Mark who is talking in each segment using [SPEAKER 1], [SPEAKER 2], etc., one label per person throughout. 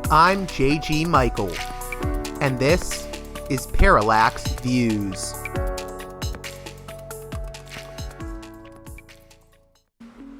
[SPEAKER 1] I'm J.G. Michael, and this is Parallax Views.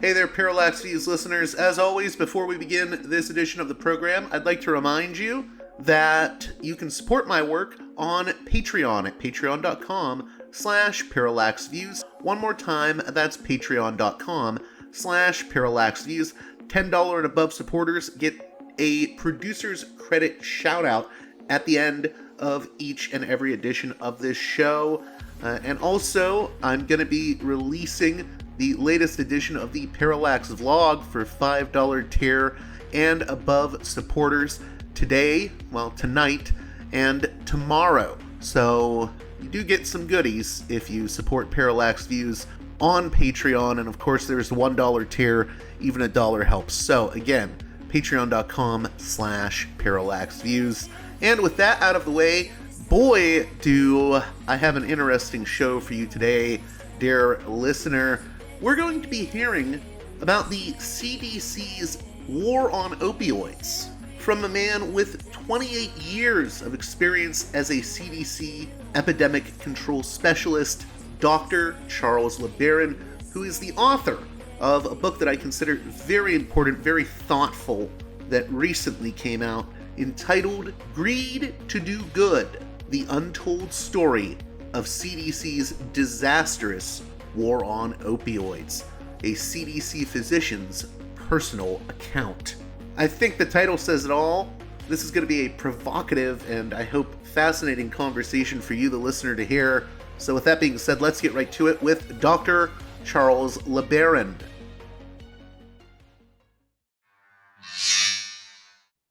[SPEAKER 1] Hey there, Parallax Views listeners. As always, before we begin this edition of the program, I'd like to remind you that you can support my work on Patreon at patreon.com/parallaxviews. One more time, that's patreon.com/parallaxviews. $10 and above supporters get a producer's credit shout out at the end of each and every edition of this show. And also, I'm going to be releasing the latest edition of the Parallax vlog for $5 tier and above supporters tonight, and tomorrow. So you do get some goodies if you support Parallax Views on Patreon, and of course there's the $1 tier, even a dollar helps. So again, patreon.com/parallaxviews. And with that out of the way, boy, do I have an interesting show for you today, dear listener. We're going to be hearing about the CDC's war on opioids from a man with 28 years of experience as a CDC epidemic control specialist, Dr. Charles LeBaron, who is the author of a book that I consider very important, very thoughtful, that recently came out, entitled Greed to Do Good, The Untold Story of CDC's Disastrous War on Opioids, a CDC physician's personal account. I think the title says it all. This is going to be a provocative and, I hope, fascinating conversation for you, the listener, to hear. So with that being said, let's get right to it with Dr. Charles LeBaron.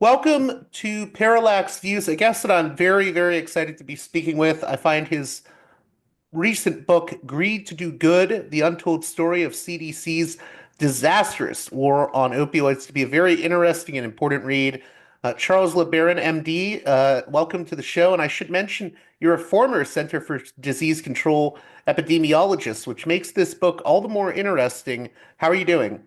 [SPEAKER 1] Welcome to Parallax Views, a guest that I'm very, very excited to be speaking with. I find his recent book, Greed to Do Good, The Untold Story of CDC's Disastrous War on Opioids, to be a very interesting and important read. Charles LeBaron, MD, welcome to the show. And I should mention, you're a former Center for Disease Control epidemiologist, which makes this book all the more interesting. How are you doing?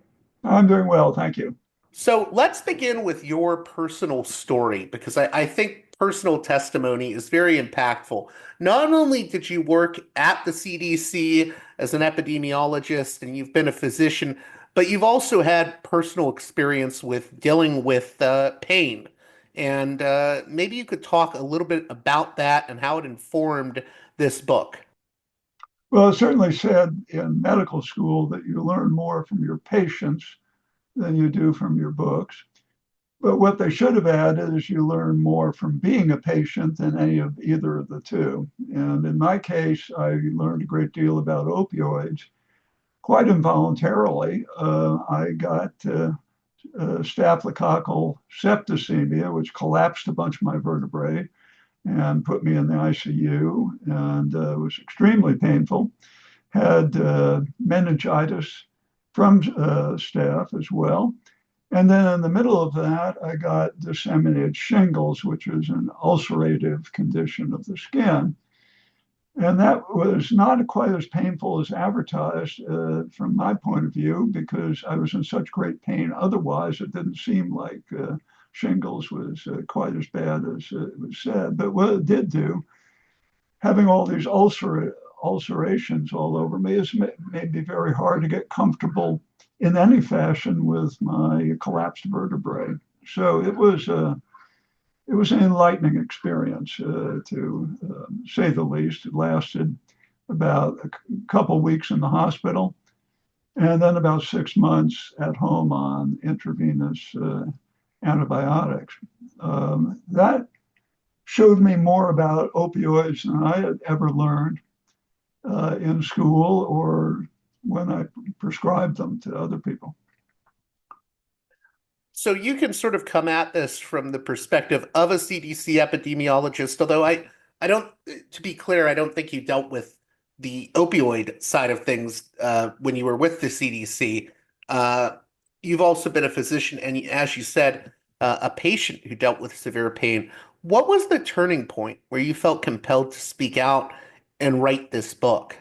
[SPEAKER 2] I'm doing well, thank you.
[SPEAKER 1] So let's begin with your personal story, because I think personal testimony is very impactful. Not only did you work at the CDC as an epidemiologist and you've been a physician, but you've also had personal experience with dealing with pain. And maybe you could talk a little bit about that and how it informed this book.
[SPEAKER 2] Well, it's certainly said in medical school that you learn more from your patients than you do from your books. But what they should have added is you learn more from being a patient than any of either of the two. And in my case, I learned a great deal about opioids quite involuntarily. I got staphylococcal septicemia, which collapsed a bunch of my vertebrae and put me in the ICU, and it was extremely painful. Had meningitis from staph as well. And then in the middle of that, I got disseminated shingles, which is an ulcerative condition of the skin. And that was not quite as painful as advertised from my point of view, because I was in such great pain. Otherwise, it didn't seem like shingles was quite as bad as it was said. But what it did do, having all these ulcerations all over me, has made me very hard to get comfortable in any fashion with my collapsed vertebrae. So it was an enlightening experience, to say the least. It lasted about a couple weeks in the hospital, and then about 6 months at home on intravenous antibiotics. That showed me more about opioids than I had ever learned in school or when I prescribed them to other people.
[SPEAKER 1] So you can sort of come at this from the perspective of a CDC epidemiologist, although I don't, to be clear, I don't think you dealt with the opioid side of things when you were with the CDC. You've also been a physician and, as you said, a patient who dealt with severe pain. What was the turning point where you felt compelled to speak out and write this book?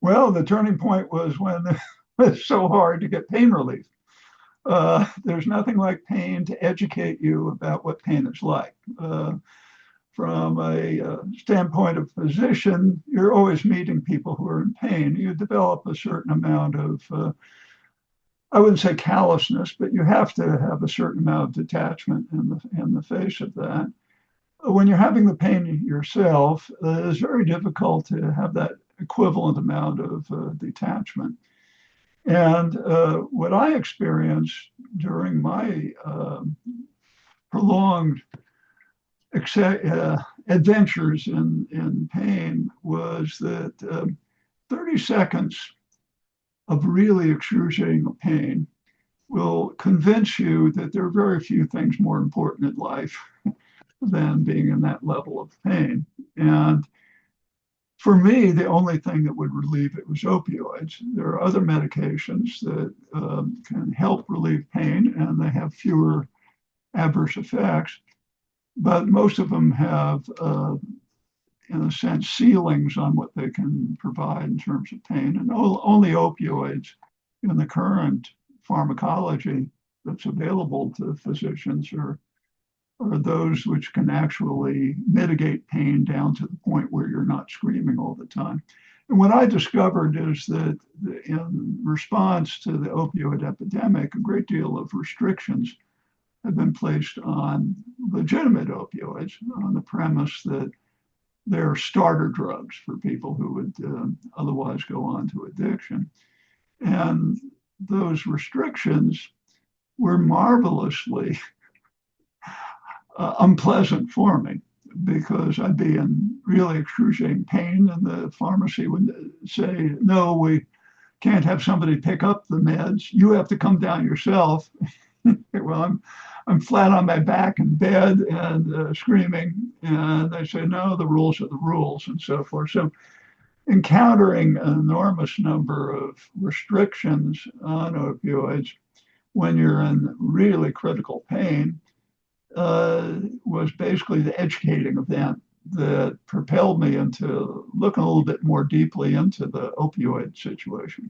[SPEAKER 2] Well, the turning point was when it was so hard to get pain relief. There's nothing like pain to educate you about what pain is like. From a standpoint of physician, you're always meeting people who are in pain. You develop a certain amount of, I wouldn't say callousness, but you have to have a certain amount of detachment in the face of that. When you're having the pain yourself, it's very difficult to have that equivalent amount of detachment. And what I experienced during my prolonged adventures in pain was that 30 seconds of really excruciating pain will convince you that there are very few things more important in life than being in that level of pain. And for me, the only thing that would relieve it was opioids. There are other medications that can help relieve pain, and they have fewer adverse effects, but most of them have, in a sense, ceilings on what they can provide in terms of pain. And only opioids in the current pharmacology that's available to physicians are those which can actually mitigate pain down to the point where you're not screaming all the time. And what I discovered is that in response to the opioid epidemic, a great deal of restrictions have been placed on legitimate opioids on the premise that they're starter drugs for people who would otherwise go on to addiction. And those restrictions were marvelously unpleasant for me because I'd be in really excruciating pain, and the pharmacy would say, "No, we can't have somebody pick up the meds. You have to come down yourself." Well, I'm flat on my back in bed and screaming, and they say, "No, the rules are the rules," and so forth. So, encountering an enormous number of restrictions on opioids when you're in really critical pain was basically the educating event that propelled me into looking a little bit more deeply into the opioid situation.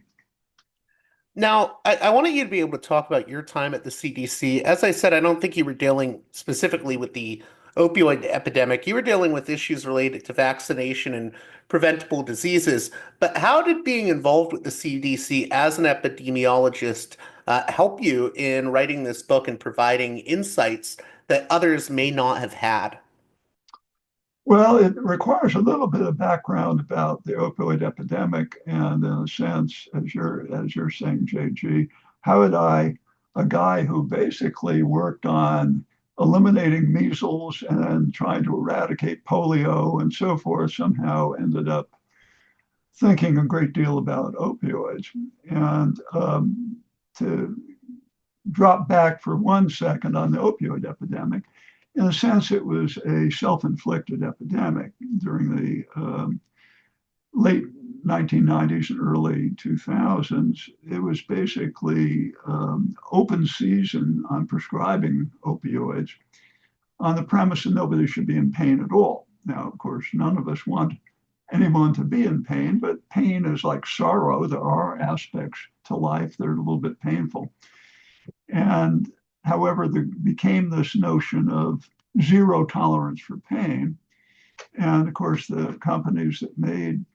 [SPEAKER 1] Now, I wanted you to be able to talk about your time at the CDC. As I said, I don't think you were dealing specifically with the opioid epidemic. You were dealing with issues related to vaccination and preventable diseases. But how did being involved with the CDC as an epidemiologist help you in writing this book and providing insights that others may not have had?
[SPEAKER 2] Well, it requires a little bit of background about the opioid epidemic, and in a sense, as you're saying, JG, how would I, a guy who basically worked on eliminating measles and trying to eradicate polio and so forth, somehow ended up thinking a great deal about opioids. And to drop back for 1 second on the opioid epidemic, in a sense, it was a self-inflicted epidemic during the late 1990s and early 2000s. It was basically open season on prescribing opioids on the premise that nobody should be in pain at all. Now, of course, none of us want anyone to be in pain, but pain is like sorrow. There are aspects to life that are a little bit painful. And however, there became this notion of zero tolerance for pain. And of course, the companies that made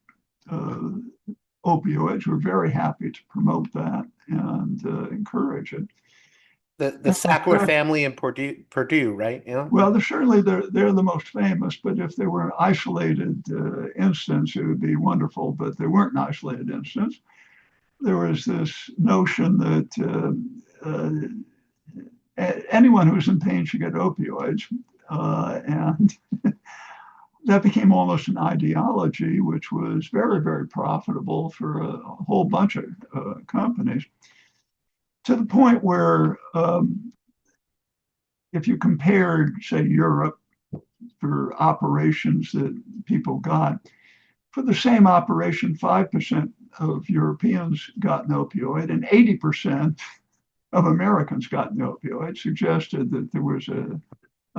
[SPEAKER 2] opioids were very happy to promote that and encourage it.
[SPEAKER 1] The Sackler family in Purdue, right? Yeah.
[SPEAKER 2] Well, they're the most famous, but if they were an isolated instance, it would be wonderful. But they weren't an isolated instance. There was this notion that anyone who's in pain should get opioids. And that became almost an ideology, which was very, very profitable for a whole bunch of companies, to the point where if you compared, say, Europe for operations that people got, for the same operation, 5% of Europeans got an opioid and 80% of Americans got an opioid, suggested that there was a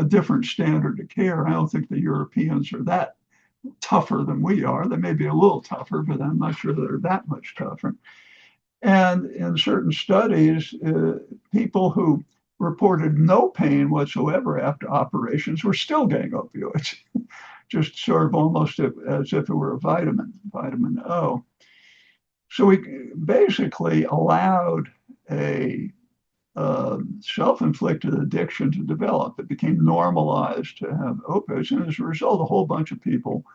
[SPEAKER 2] different standard of care. I don't think the Europeans are that tougher than we are. They may be a little tougher, but I'm not sure they're that much tougher. And in certain studies, people who reported no pain whatsoever after operations were still getting opioids, just sort of almost as if it were a vitamin O. So we basically allowed a self-inflicted addiction to develop. It became normalized to have opioids, and as a result, a whole bunch of people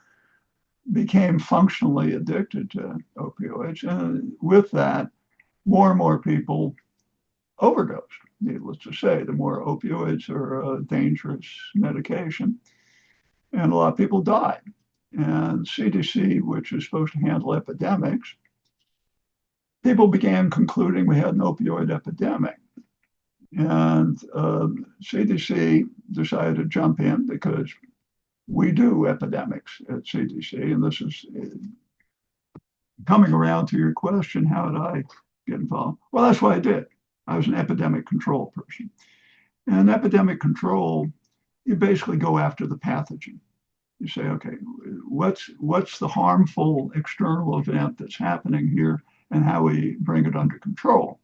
[SPEAKER 2] became functionally addicted to opioids, and with that, more and more people overdosed. Needless to say, the more opioids are a dangerous medication, and a lot of people died. And CDC, which is supposed to handle epidemics, people began concluding we had an opioid epidemic. And CDC decided to jump in because we do epidemics at CDC. And this is coming around to your question, how did I get involved? Well, that's what I did. I was an epidemic control person. And epidemic control, you basically go after the pathogen. You say, okay, what's the harmful external event that's happening here and how we bring it under control?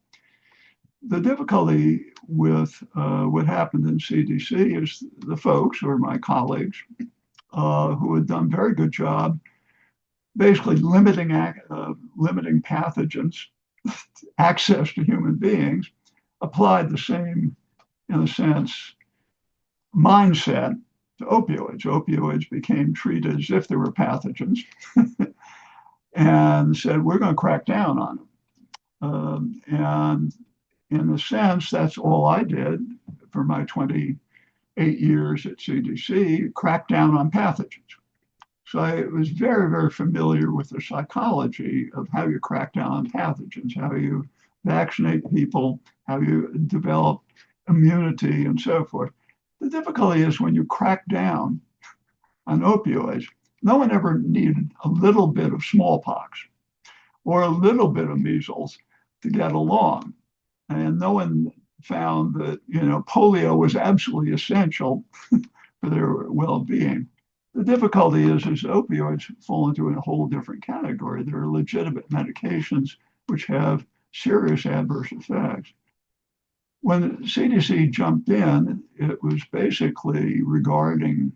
[SPEAKER 2] The difficulty with what happened in CDC is the folks, who are my colleagues, who had done a very good job basically limiting pathogens access to human beings, applied the same, in a sense, mindset to opioids. Opioids became treated as if they were pathogens and said, we're going to crack down on them. And in a sense, that's all I did for my 28 years at CDC, crack down on pathogens. So I was very, very familiar with the psychology of how you crack down on pathogens, how you vaccinate people, how you develop immunity, and so forth. The difficulty is when you crack down on opioids, no one ever needed a little bit of smallpox or a little bit of measles to get along. And no one found that, polio was absolutely essential for their well-being. The difficulty is opioids fall into a whole different category. There are legitimate medications which have serious adverse effects. When CDC jumped in, it was basically regarding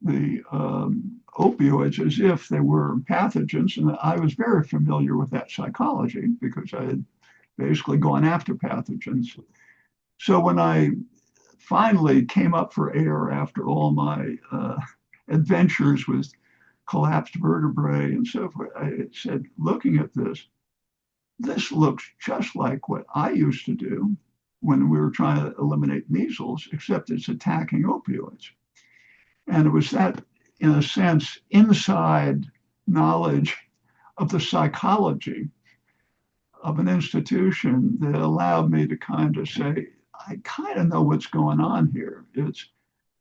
[SPEAKER 2] the opioids as if they were pathogens. And I was very familiar with that psychology because I had basically gone after pathogens. So when I finally came up for air after all my adventures with collapsed vertebrae and so forth, I said, looking at this looks just like what I used to do when we were trying to eliminate measles, except it's attacking opioids. And it was that, in a sense, inside knowledge of the psychology of an institution that allowed me to kind of say, I kind of know what's going on here. It's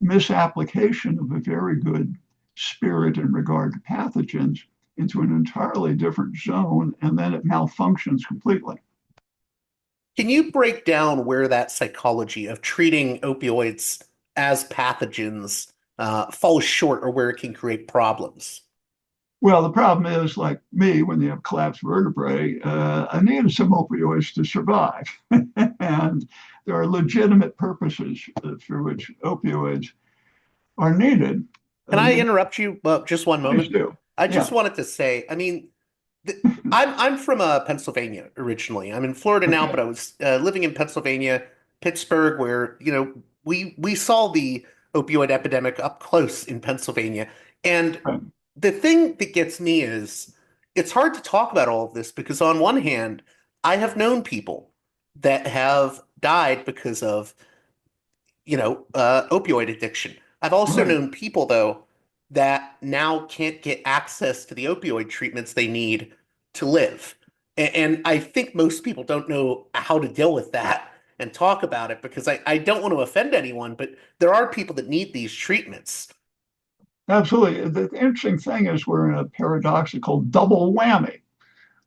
[SPEAKER 2] misapplication of a very good spirit in regard to pathogens into an entirely different zone, and then it malfunctions completely.
[SPEAKER 1] Can you break down where that psychology of treating opioids as pathogens falls short, or where it can create problems?
[SPEAKER 2] Well, the problem is, like me, when you have collapsed vertebrae, I needed some opioids to survive. And there are legitimate purposes for which opioids are needed.
[SPEAKER 1] Can I interrupt you just one
[SPEAKER 2] Please
[SPEAKER 1] moment?
[SPEAKER 2] do.
[SPEAKER 1] I
[SPEAKER 2] Yeah.
[SPEAKER 1] just wanted to say, I mean, th I'm from Pennsylvania originally. I'm in Florida now,
[SPEAKER 2] Okay.
[SPEAKER 1] but I was living in Pennsylvania, Pittsburgh, where we saw the opioid epidemic up close in Pennsylvania. And
[SPEAKER 2] Right.
[SPEAKER 1] the thing that gets me is it's hard to talk about all of this because on one hand, I have known people that have died because of opioid addiction. I've also
[SPEAKER 2] Right.
[SPEAKER 1] known people, though, that now can't get access to the opioid treatments they need to live. And I think most people don't know how to deal with that and talk about it because I don't want to offend anyone, but there are people that need these treatments.
[SPEAKER 2] Absolutely. The interesting thing is we're in a paradoxical double whammy.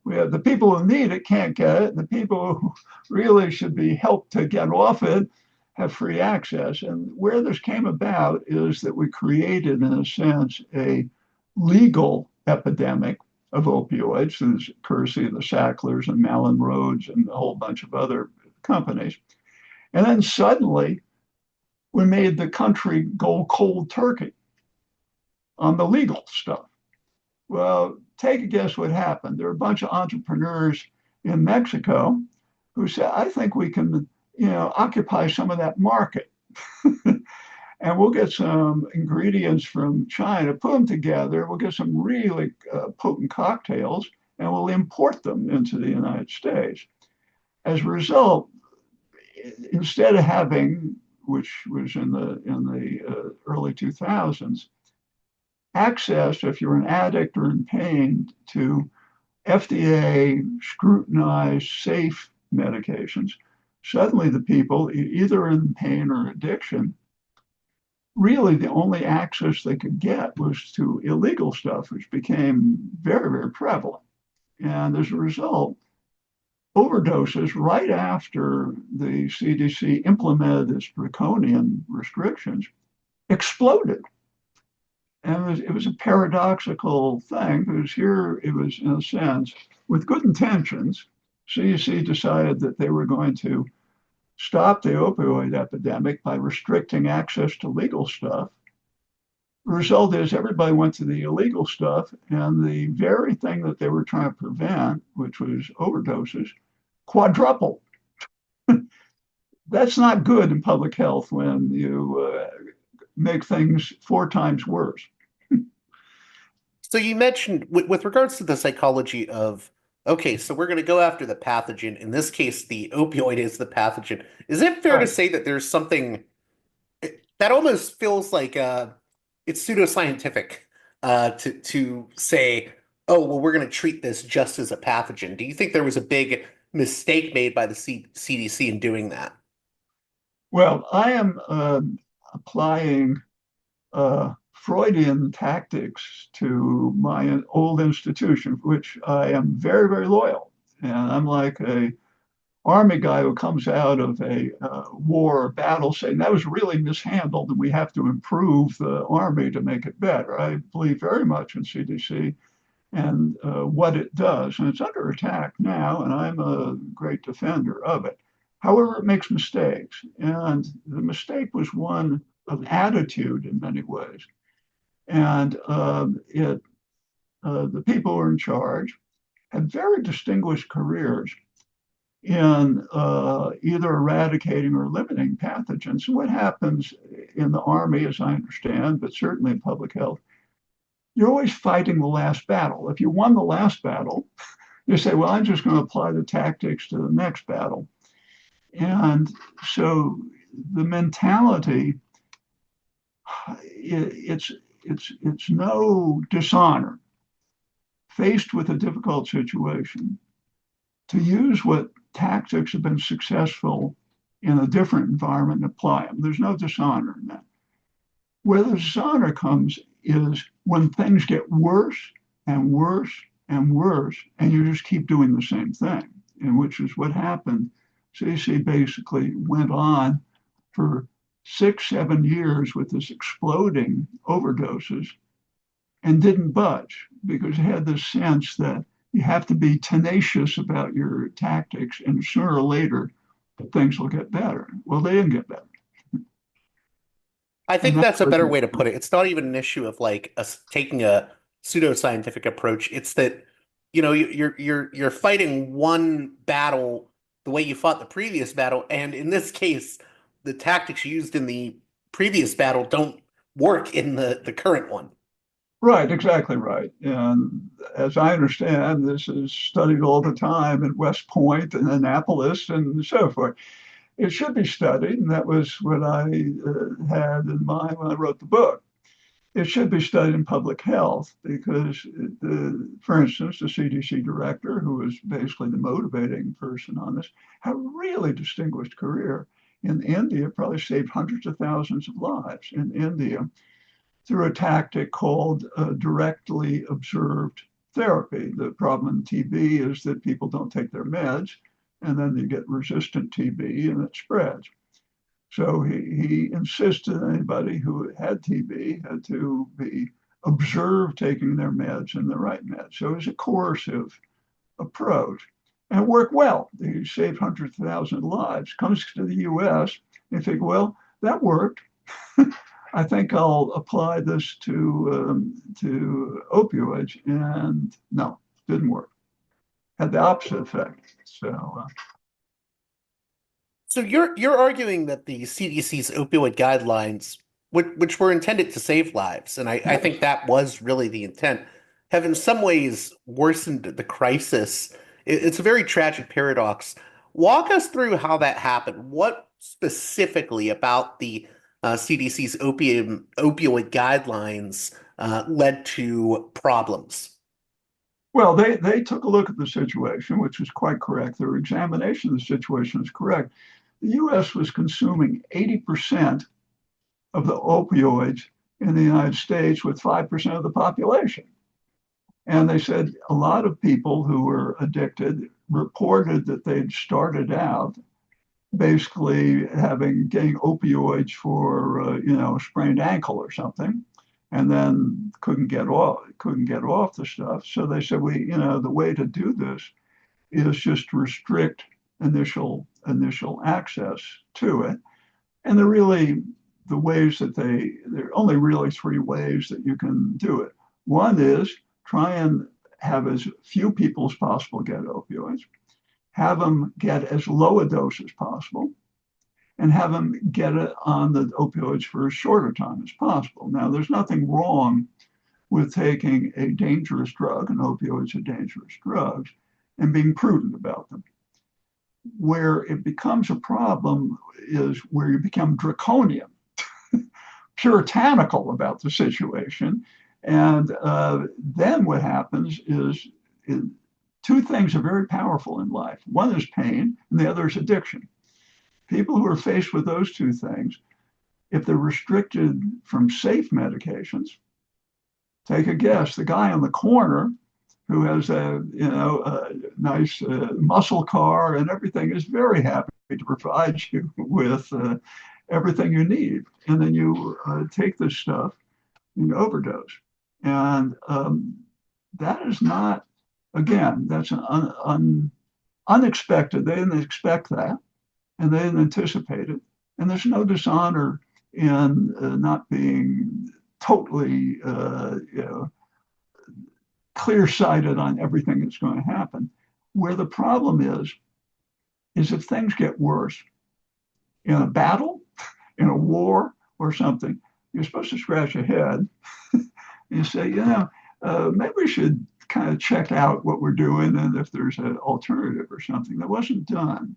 [SPEAKER 2] We have the people who need it can't get it. The people who really should be helped to get off it have free access. And where this came about is that we created, in a sense, a legal epidemic of opioids, courtesy of the Sacklers and Malin Rhodes and a whole bunch of other companies. And then suddenly we made the country go cold turkey on the legal stuff. Well, take a guess what happened. There are a bunch of entrepreneurs in Mexico who said, I think we can, occupy some of that market. And we'll get some ingredients from China, put them together. We'll get some really potent cocktails, and we'll import them into the United States. As a result, instead of having, which was in the early 2000s, access, if you're an addict or in pain, to FDA scrutinized safe medications, suddenly the people either in pain or addiction, really the only access they could get was to illegal stuff, which became very, very prevalent. And as a result, overdoses right after the CDC implemented its draconian restrictions exploded. And it was a paradoxical thing because here it was, in a sense, with good intentions, CDC decided that they were going to stop the opioid epidemic by restricting access to legal stuff. The result is everybody went to the illegal stuff, and the very thing that they were trying to prevent, which was overdoses, quadrupled. That's not good in public health when you make things 4 times worse.
[SPEAKER 1] So you mentioned with regards to the psychology of, okay, so we're going to go after the pathogen. In this case, the opioid is the pathogen. Is it fair to
[SPEAKER 2] Right.
[SPEAKER 1] say that there's something that almost feels like it's pseudo-scientific to say, oh, well, we're going to treat this just as a pathogen. Do you think there was a big mistake made by the CDC in doing that?
[SPEAKER 2] Well, I am applying Freudian tactics to my old institution, which I am very, very loyal. And I'm like a army guy who comes out of a war or battle saying that was really mishandled and we have to improve the army to make it better. I believe very much in CDC and what it does. And it's under attack now, and I'm a great defender of it. However, it makes mistakes. And the mistake was one of attitude in many ways. And the people who are in charge had very distinguished careers in either eradicating or limiting pathogens. So what happens in the army, as I understand, but certainly in public health, you're always fighting the last battle. If you won the last battle, you say, well, I'm just going to apply the tactics to the next battle. And so the mentality, it's no dishonor faced with a difficult situation to use what tactics have been successful in a different environment and apply them. There's no dishonor in that. Where the dishonor comes is when things get worse and worse and worse, and you just keep doing the same thing, and which is what happened. CDC basically went on for 6, 7 years with this exploding overdoses and didn't budge because it had this sense that you have to be tenacious about your tactics, and sooner or later things will get better. Well, they didn't get better.
[SPEAKER 1] I
[SPEAKER 2] And
[SPEAKER 1] think
[SPEAKER 2] that
[SPEAKER 1] that's a
[SPEAKER 2] was,
[SPEAKER 1] better way to put it. It's not even an issue of like us taking a pseudoscientific approach. It's that, you're fighting one battle the way you fought the previous battle, and in this case, the tactics used in the previous battle don't work in the current one.
[SPEAKER 2] right, exactly right. And as I understand, this is studied all the time at West Point and Annapolis and so forth. It should be studied, and that was what I had in mind when I wrote the book. It should be studied in public health because, for instance, the CDC director, who was basically the motivating person on this, had a really distinguished career in India, probably saved hundreds of thousands of lives in India through a tactic called directly observed therapy. The problem in TB is that people don't take their meds, and then you get resistant TB and it spreads. So he insisted anybody who had TB had to be observe taking their meds and the right meds. So it was a coercive approach. And it worked well. They saved hundreds of thousands of lives. Comes to the US, they think, well, that worked. I think I'll apply this to opioids. And no, didn't work. Had the opposite effect.
[SPEAKER 1] So you're arguing that the CDC's opioid guidelines, which were intended to save lives, and I think that was really the intent, have in some ways worsened the crisis. It's a very tragic paradox. Walk us through how that happened. What specifically about the CDC's opioid guidelines led to problems?
[SPEAKER 2] Well, they took a look at the situation, which was quite correct. Their examination of the situation is correct. The US was consuming 80% of the opioids in the United States with 5% of the population. And they said a lot of people who were addicted reported that they'd started out basically getting opioids for a sprained ankle or something, and then couldn't get off the stuff. So they said, the way to do this is just to restrict initial access to it. And there are only really three ways that you can do it. One is try and have as few people as possible get opioids, have them get as low a dose as possible, and have them get it on the opioids for as short a time as possible. Now, there's nothing wrong with taking a dangerous drug, and opioids are dangerous drugs, and being prudent about them. Where it becomes a problem is where you become draconian, puritanical about the situation. And then what happens is two things are very powerful in life. One is pain, and the other is addiction. People who are faced with those two things, if they're restricted from safe medications, take a guess, the guy on the corner who has a nice muscle car and everything is very happy to provide you with everything you need. And then you take this stuff and overdose. And that is not, again, that's an unexpected. They didn't expect that, and they didn't anticipate it. And there's no dishonor in not being totally, clear-sighted on everything that's going to happen. Where the problem is if things get worse in a battle, in a war, or something, you're supposed to scratch your head. You say, maybe we should kind of check out what we're doing and if there's an alternative or something. That wasn't done.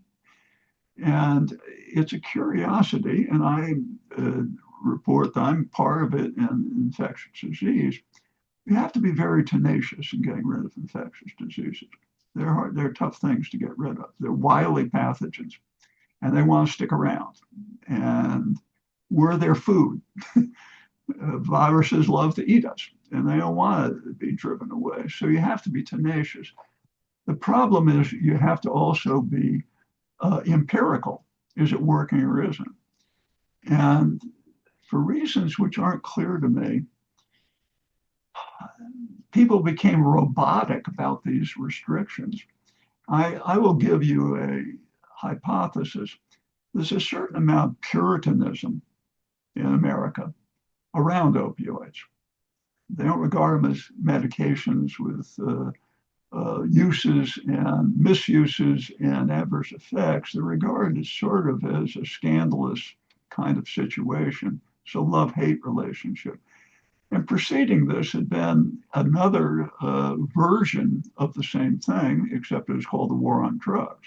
[SPEAKER 2] And it's a curiosity, and I report that I'm part of it in infectious disease. You have to be very tenacious in getting rid of infectious diseases. They're tough things to get rid of. They're wily pathogens, and they want to stick around. And we're their food. Viruses love to eat us, and they don't want to be driven away. So you have to be tenacious. The problem is you have to also be empirical. Is it working or isn't? And for reasons which aren't clear to me, people became robotic about these restrictions. I will give you a hypothesis. There's a certain amount of puritanism in America around opioids. They don't regard them as medications with uses and misuses and adverse effects. They're regarded as sort of as a scandalous kind of situation. So love-hate relationship. And preceding this had been another version of the same thing, except it was called the war on drugs,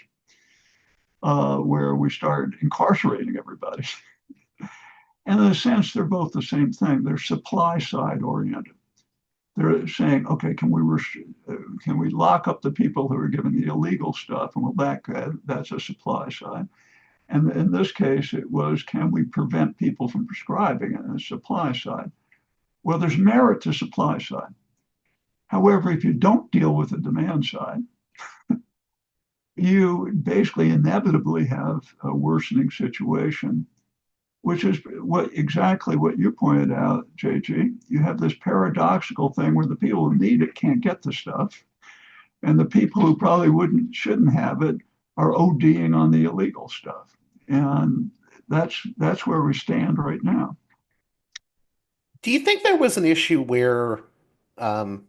[SPEAKER 2] where we started incarcerating everybody. And in a sense, they're both the same thing. They're supply side oriented. They're saying, okay, can we lock up the people who are giving the illegal stuff? And that's a supply side. And in this case, it was, can we prevent people from prescribing it? And a supply side. Well, there's merit to supply side. However, if you don't deal with the demand side, you basically inevitably have a worsening situation which is exactly what you pointed out, JG. You have this paradoxical thing where the people who need it can't get the stuff, and the people who probably shouldn't have it are ODing on the illegal stuff, and that's where we stand right now.
[SPEAKER 1] Do you think there was an issue where um,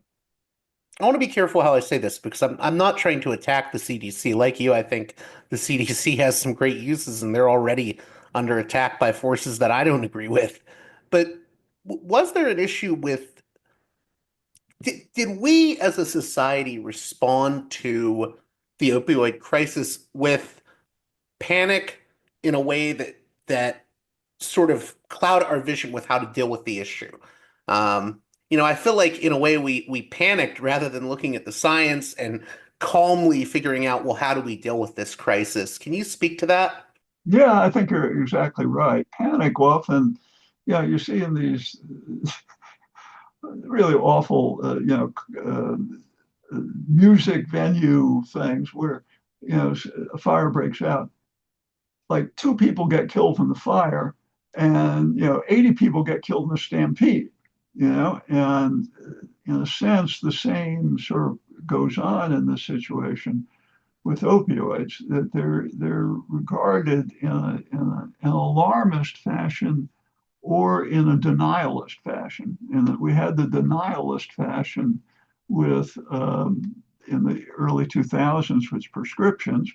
[SPEAKER 1] I want to be careful how I say this because I'm not trying to attack the CDC. Like you, I think the CDC has some great uses and they're already under attack by forces that I don't agree with. But was there an issue with did we as a society respond to the opioid crisis with panic in a way that sort of cloud our vision with how to deal with the issue? I feel like in a way we panicked rather than looking at the science and calmly figuring out, well, how do we deal with this crisis? Can you speak to that?
[SPEAKER 2] Yeah, I think you're exactly right. Panic often, yeah, you see in these really awful, music venue things where, a fire breaks out. Like two people get killed from the fire, and 80 people get killed in a stampede. And in a sense, the same sort of goes on in this situation with opioids, that they're regarded an alarmist fashion or in a denialist fashion. And that we had the denialist fashion with in the early 2000s with prescriptions,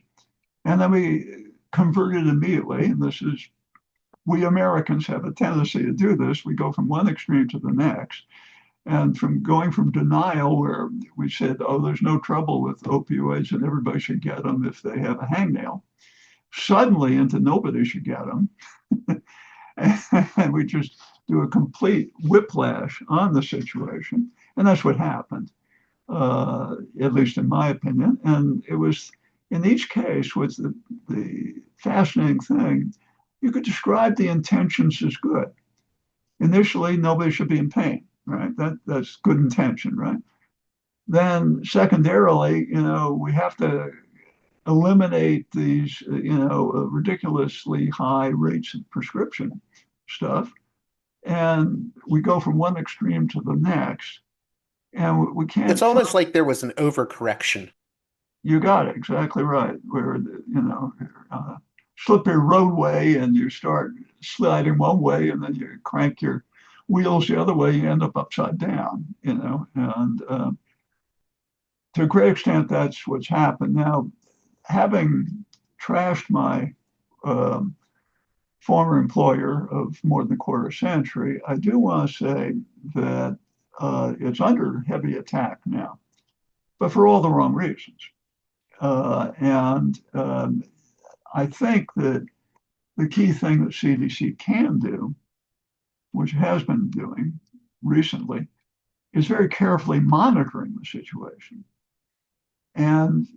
[SPEAKER 2] and then we converted immediately. And this is we Americans have a tendency to do this. We go from one extreme to the next. And from going from denial, where we said, oh, there's no trouble with opioids and everybody should get them if they have a hangnail, suddenly into nobody should get them. And we just do a complete whiplash on the situation. And that's what happened, at least in my opinion. And it was, in each case, was the fascinating thing. You could describe the intentions as good. Initially, nobody should be in pain, right? That's good intention, right? Then secondarily, we have to eliminate these, ridiculously high rates of prescription stuff. And we go from one extreme to the next. And we
[SPEAKER 1] It's
[SPEAKER 2] can't,
[SPEAKER 1] almost like there was an overcorrection.
[SPEAKER 2] you got it exactly right, where, slippery roadway and you start sliding one way and then you crank your wheels the other way, you end up upside down, and to a great extent, that's what's happened. Now, having trashed my um, former employer of more than a quarter century, I do want to say that it's under heavy attack now, but for all the wrong reasons. And I think that the key thing that CDC can do, which it has been doing recently, is very carefully monitoring the situation and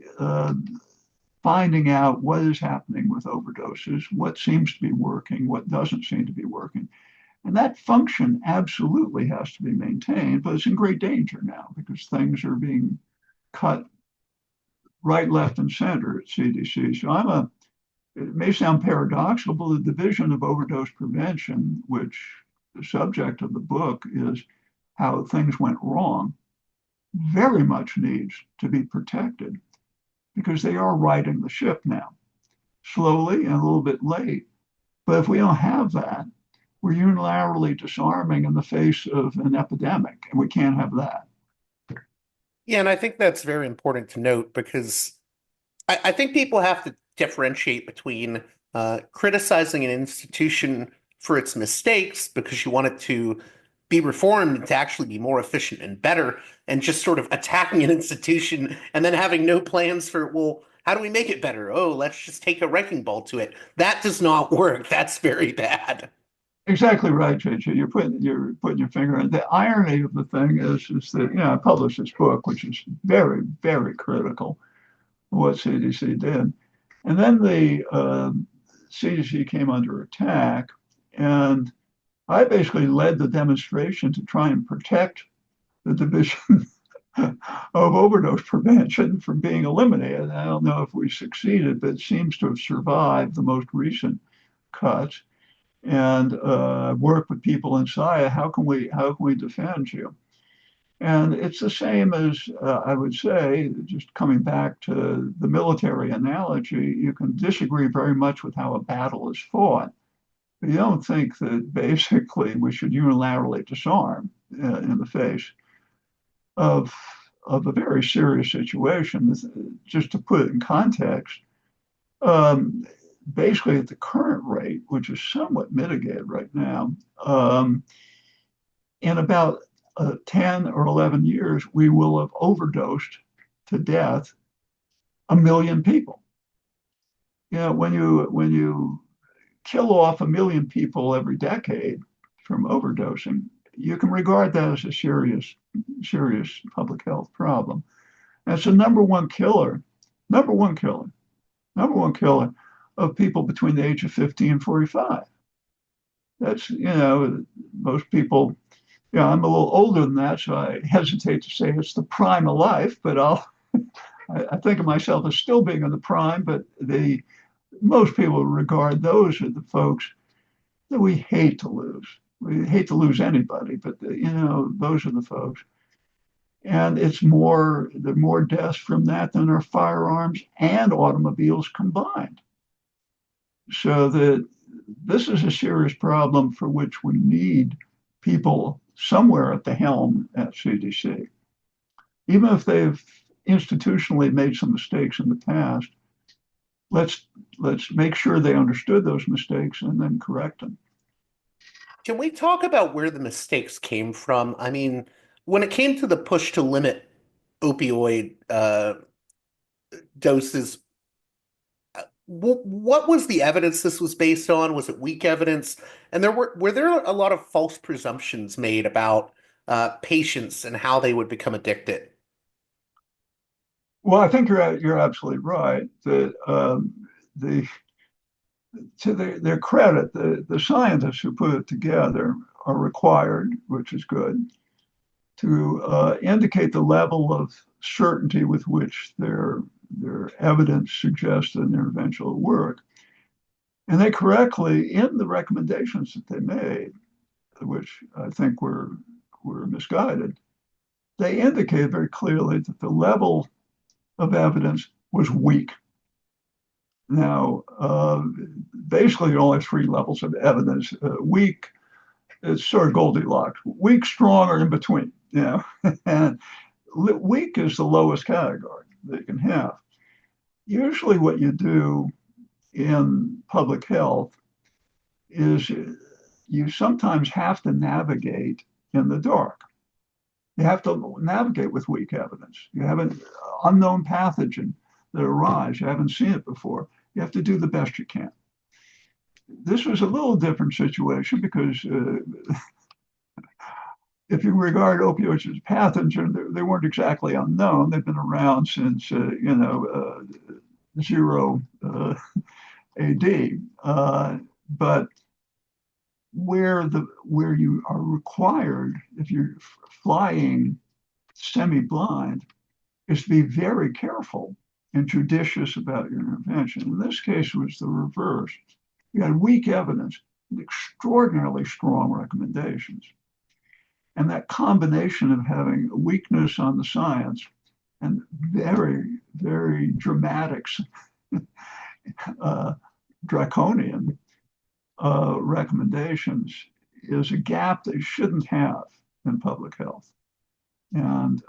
[SPEAKER 2] finding out what is happening with overdoses, what seems to be working, what doesn't seem to be working. And that function absolutely has to be maintained, but it's in great danger now because things are being cut right, left, and center at CDC. So it may sound paradoxical, but the Division of Overdose Prevention, which the subject of the book is how things went wrong, very much needs to be protected because they are righting the ship now, slowly and a little bit late. But if we don't have that, we're unilaterally disarming in the face of an epidemic, and we can't have that.
[SPEAKER 1] Yeah, and I think that's very important to note because I think people have to differentiate between criticizing an institution for its mistakes because you want it to be reformed and to actually be more efficient and better, and just sort of attacking an institution and then having no plans for, well, how do we make it better? Oh, let's just take a wrecking ball to it. That does not work. That's very bad.
[SPEAKER 2] Exactly right, JJ. You're putting your finger on it. The irony of the thing is that I published this book, which is very, very critical of what CDC did, and then the CDC came under attack, and I basically led the demonstration to try and protect the Division of Overdose Prevention from being eliminated. I don't know if we succeeded, but it seems to have survived the most recent cuts. and work with people inside. How can we defend you? And it's the same as I would say, just coming back to the military analogy, you can disagree very much with how a battle is fought. But you don't think that basically we should unilaterally disarm in the face of a very serious situation. Just to put it in context, um, basically at the current rate, which is somewhat mitigated right now, in about 10 or 11 years, we will have overdosed to death 1 million people. When you kill off 1 million people every decade from overdosing, you can regard that as a serious public health problem. That's the number one killer, number one killer of people between the age of 50 and 45. That's, most people, I'm a little older than that, so I hesitate to say it's the prime of life, but I think of myself as still being in the prime, but most people regard those are the folks that we hate to lose. We hate to lose anybody, but those are the folks. And there are more deaths from that than are firearms and automobiles combined. So this is a serious problem for which we need people somewhere at the helm at CDC. Even if they've institutionally made some mistakes in the past, let's make sure they understood those mistakes and then correct them.
[SPEAKER 1] Can we talk about where the mistakes came from? I mean, when it came to the push to limit opioid doses, what was the evidence this was based on? Was it weak evidence? And were there a lot of false presumptions made about patients and how they would become addicted?
[SPEAKER 2] Well, I think you're absolutely right that the to their credit, the scientists who put it together are required, which is good, to indicate the level of certainty with which their evidence suggests an intervention will work. And they correctly, in the recommendations that they made, which I think were misguided, they indicated very clearly that the level of evidence was weak. Now, basically, there are only three levels of evidence. Weak, it's sort of Goldilocks. Weak, strong, or in between. And weak is the lowest category that you can have. Usually, what you do in public health is you sometimes have to navigate in the dark. You have to navigate with weak evidence. You have an unknown pathogen that arrives. You haven't seen it before. You have to do the best you can. This was a little different situation because if you regard opioids as pathogen, they weren't exactly unknown. They've been around since, zero AD. But where you are required, if you're flying semi-blind, is to be very careful and judicious about your intervention. In this case, it was the reverse. You had weak evidence with extraordinarily strong recommendations. And that combination of having a weakness on the science and very, very dramatic, draconian recommendations is a gap they shouldn't have in public health. And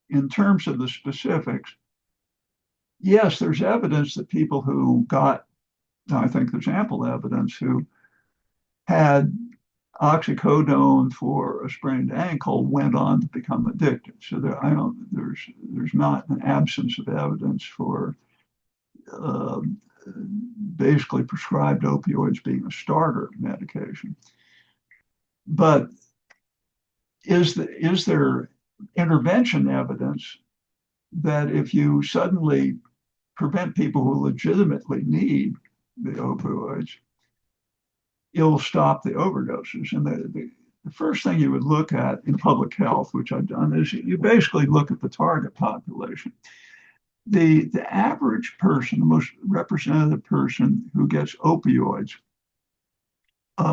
[SPEAKER 2] in terms of the specifics, yes, there's evidence that people who I think there's ample evidence, who had oxycodone for a sprained ankle went on to become addicted. So there's not an absence of evidence for basically prescribed opioids being a starter medication. But is there intervention evidence that if you suddenly prevent people who legitimately need the opioids, it'll stop the overdoses? And the first thing you would look at in public health, which I've done, is you basically look at the target population. The average person, the most representative person who gets opioids,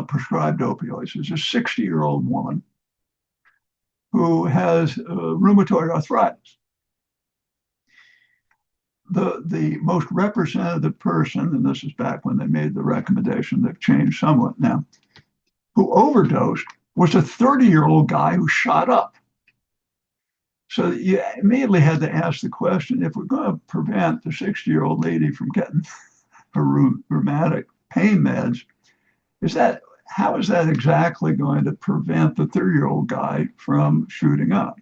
[SPEAKER 2] prescribed opioids. Is a 60-year-old woman who has rheumatoid arthritis. The most representative person, and this is back when they made the recommendation, they've changed somewhat now, who overdosed was a 30-year-old guy who shot up. So you immediately had to ask the question, if we're going to prevent the 60-year-old lady from getting her rheumatic pain meds, how is that exactly going to prevent the 30-year-old guy from shooting up?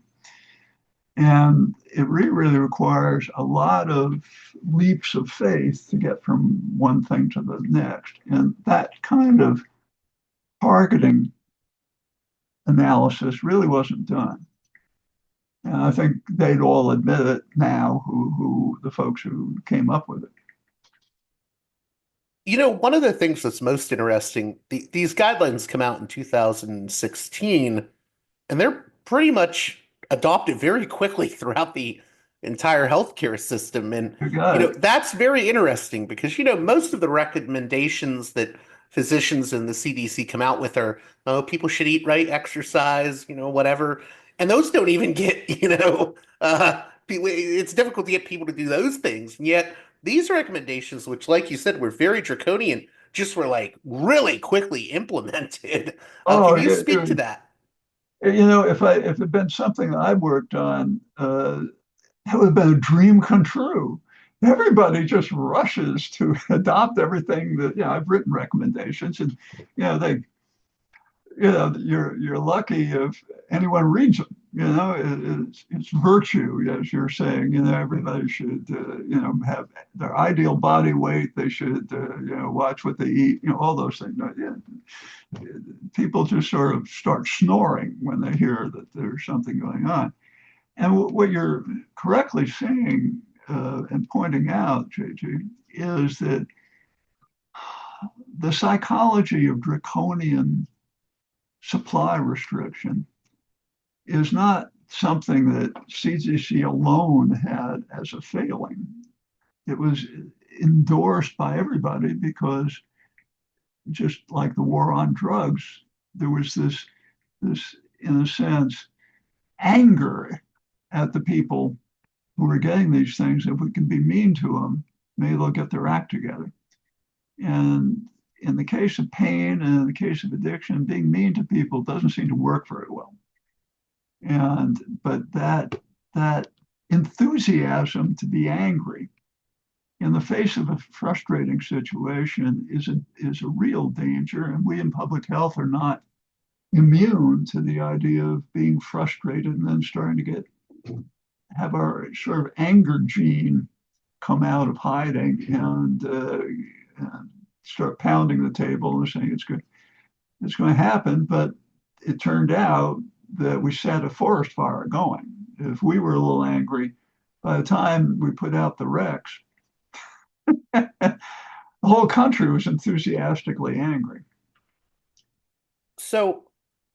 [SPEAKER 2] And it really requires a lot of leaps of faith to get from one thing to the next. And that kind of targeting analysis really wasn't done. And I think they'd all admit it now, who the folks who came up with it.
[SPEAKER 1] One of the things that's most interesting, these guidelines come out in 2016, and they're pretty much adopted very quickly throughout the entire healthcare system. And,
[SPEAKER 2] You got it.
[SPEAKER 1] that's very interesting because, most of the recommendations that physicians and the CDC come out with are, oh, people should eat right, exercise, whatever. And those don't even get, it's difficult to get people to do those things. And yet these recommendations, which, like you said, were very draconian, just were like really quickly implemented.
[SPEAKER 2] Oh,
[SPEAKER 1] Can you speak to that?
[SPEAKER 2] if it had been something that I worked on, that would have been a dream come true. Everybody just rushes to adopt everything that, I've written recommendations, and they, you're lucky if anyone reads them. It's virtue, as you're saying. Everybody should, have their ideal body weight. They should, watch what they eat. All those things. People just sort of start snoring when they hear that there's something going on. And what you're correctly saying and pointing out, JJ, is that the psychology of draconian supply restriction is not something that CDC alone had as a failing. It was endorsed by everybody because, just like the war on drugs, there was this, in a sense, anger at the people who are getting these things. If we can be mean to them, maybe they'll get their act together. And in the case of pain and in the case of addiction, being mean to people doesn't seem to work very well. But that enthusiasm to be angry in the face of a frustrating situation is a real danger. And we in public health are not immune to the idea of being frustrated and then starting to have our sort of anger gene come out of hiding and start pounding the table and saying it's going to happen. But it turned out that we set a forest fire going. If we were a little angry, by the time we put out the Rex, the whole country was enthusiastically angry.
[SPEAKER 1] So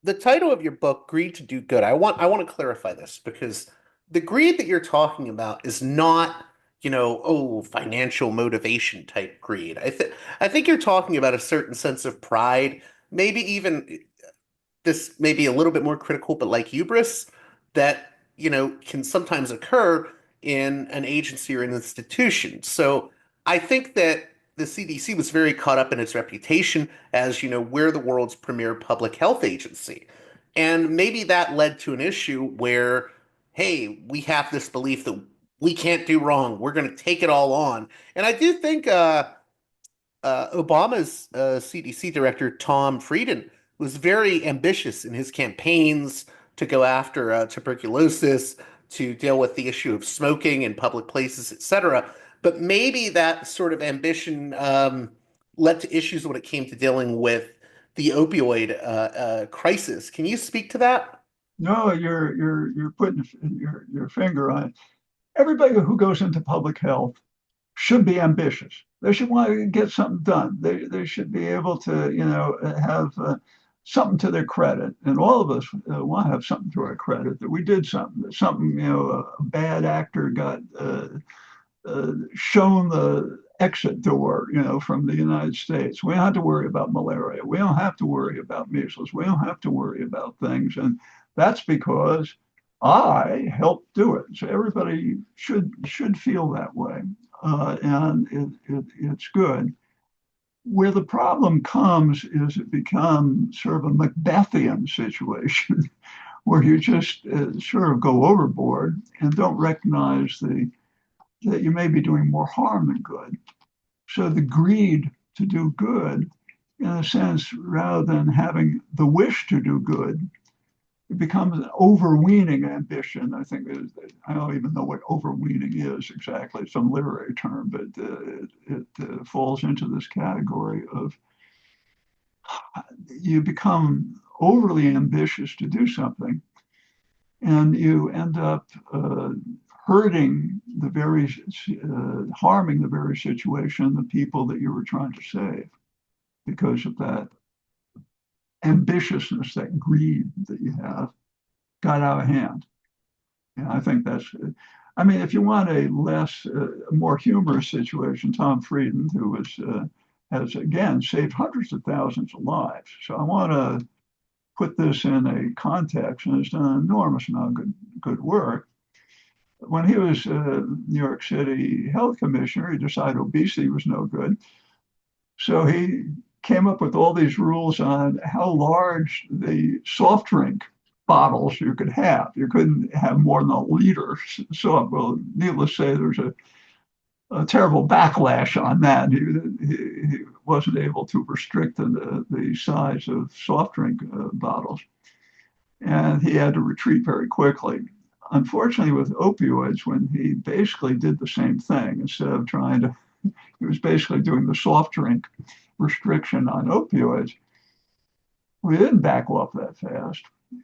[SPEAKER 1] the title of your book, Greed to Do Good, I want to clarify this because the greed that you're talking about is not, financial motivation type greed. I think you're talking about a certain sense of pride, maybe even this may be a little bit more critical, but like hubris that, can sometimes occur in an agency or an institution. So I think that the CDC was very caught up in its reputation as, we're the world's premier public health agency. And maybe that led to an issue where, hey, we have this belief that we can't do wrong. We're going to take it all on. And I do think Obama's CDC director, Tom Frieden, was very ambitious in his campaigns to go after tuberculosis, to deal with the issue of smoking in public places, etc. But maybe that sort of ambition led to issues when it came to dealing with the opioid crisis. Can you speak to that?
[SPEAKER 2] No, you're putting your finger on it. Everybody who goes into public health should be ambitious. They should want to get something done. They should be able to, have something to their credit. And all of us want to have something to our credit, that we did something, a bad actor got shown the exit door, from the United States. We don't have to worry about malaria. We don't have to worry about measles. We don't have to worry about things. And that's because I helped do it. So everybody should feel that way. And it's good. Where the problem comes is it becomes sort of a Macbethian situation where you just sort of go overboard and don't recognize that you may be doing more harm than good. So the greed to do good, in a sense, rather than having the wish to do good, it becomes an overweening ambition. I think I don't even know what overweening is exactly. It's some literary term, but it falls into this category of you become overly ambitious to do something, and you end up hurting harming the very situation, the people that you were trying to save, because of that ambitiousness, that greed that you have, got out of hand. And I think I mean, if you want a more humorous situation, Tom Frieden, who has again saved hundreds of thousands of lives. So I want to put this in a context, and has done an enormous amount of good work. When he was New York City health commissioner, he decided obesity was no good. So he came up with all these rules on how large the soft drink bottles you could have. You couldn't have more than a liter. So, well, needless to say, there's a terrible backlash on that. He wasn't able to restrict the size of soft drink bottles, and he had to retreat very quickly. Unfortunately, with opioids, when he basically did the same thing, instead of he was basically doing the soft drink restriction on opioids. We didn't back off that fast.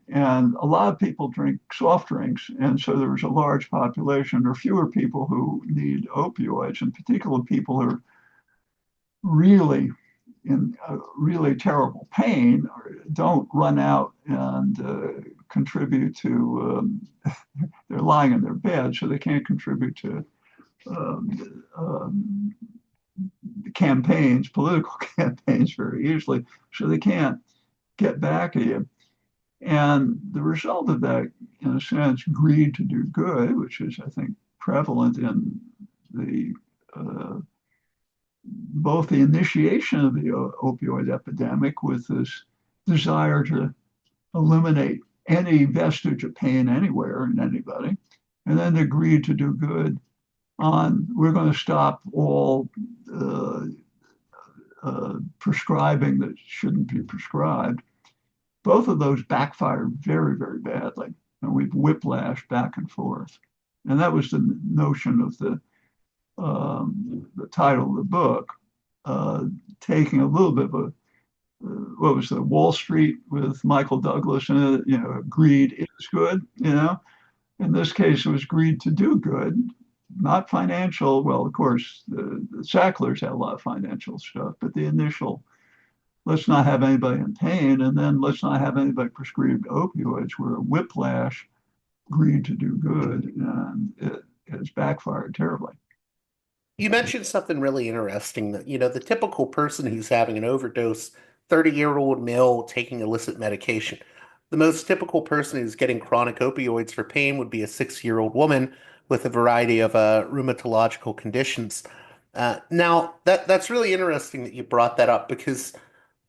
[SPEAKER 2] And a lot of people drink soft drinks. And so there's a large population or fewer people who need opioids, in particular people who are really in really terrible pain or don't run out and contribute to, they're lying in their bed, so they can't contribute to campaigns, political campaigns very easily, so they can't get back at you. And the result of that, in a sense, greed to do good, which is, I think, prevalent in the both the initiation of the opioid epidemic with this desire to eliminate any vestige of pain anywhere in anybody, and then the greed to do good on we're going to stop all prescribing that shouldn't be prescribed. Both of those backfired very, very badly. And we've whiplashed back and forth. And that was the notion of the title of the book, taking a little bit of what was the Wall Street with Michael Douglas, and greed is good. In this case, it was greed to do good, not financial. Well, of course, the Sacklers had a lot of financial stuff, but the initial, let's not have anybody in pain, and then let's not have anybody prescribed opioids, were a whiplash, greed to do good, and it has backfired terribly.
[SPEAKER 1] You mentioned something really interesting that, the typical person who's having an overdose, 30-year-old male taking illicit medication. The most typical person who's getting chronic opioids for pain would be a 60-year-old woman with a variety of rheumatological conditions. Now, that's really interesting that you brought that up because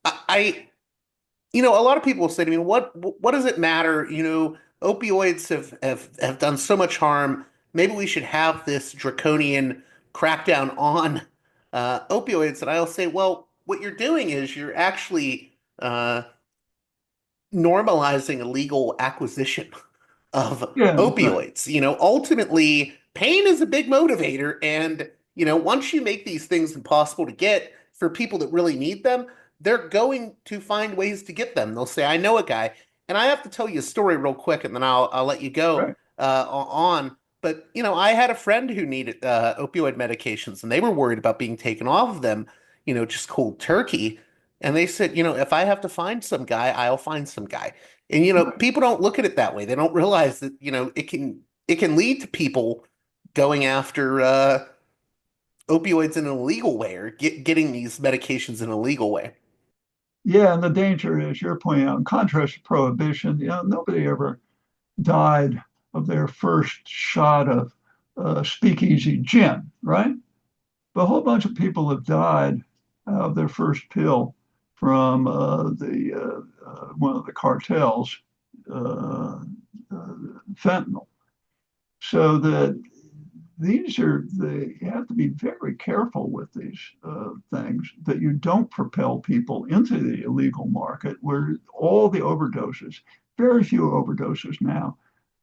[SPEAKER 1] a lot of people will say to me, what does it matter? Opioids have done so much harm. Maybe we should have this draconian crackdown on opioids. And I'll say, well, what you're doing is you're actually normalizing illegal acquisition of
[SPEAKER 2] Yeah, right,
[SPEAKER 1] opioids. Ultimately, pain is a big motivator. And, once you make these things impossible to get for people that really need them, they're going to find ways to get them. They'll say, I know a guy. And I have to tell you a story real quick, and then I'll let you go
[SPEAKER 2] right.
[SPEAKER 1] on. But, I had a friend who needed opioid medications, and they were worried about being taken off of them, just cold turkey. And they said, if I have to find some guy, I'll find some guy. And,
[SPEAKER 2] Right.
[SPEAKER 1] people don't look at it that way. They don't realize that, it can lead to people going after opioids in an illegal way or getting these medications in a legal way.
[SPEAKER 2] Yeah, and the danger is you're pointing out, in contrast to prohibition, nobody ever died of their first shot of speakeasy gin, right? But a whole bunch of people have died of their first pill from the one of the cartels, uh, fentanyl. So that you have to be very careful with these things that you don't propel people into the illegal market where all the overdoses, very few overdoses now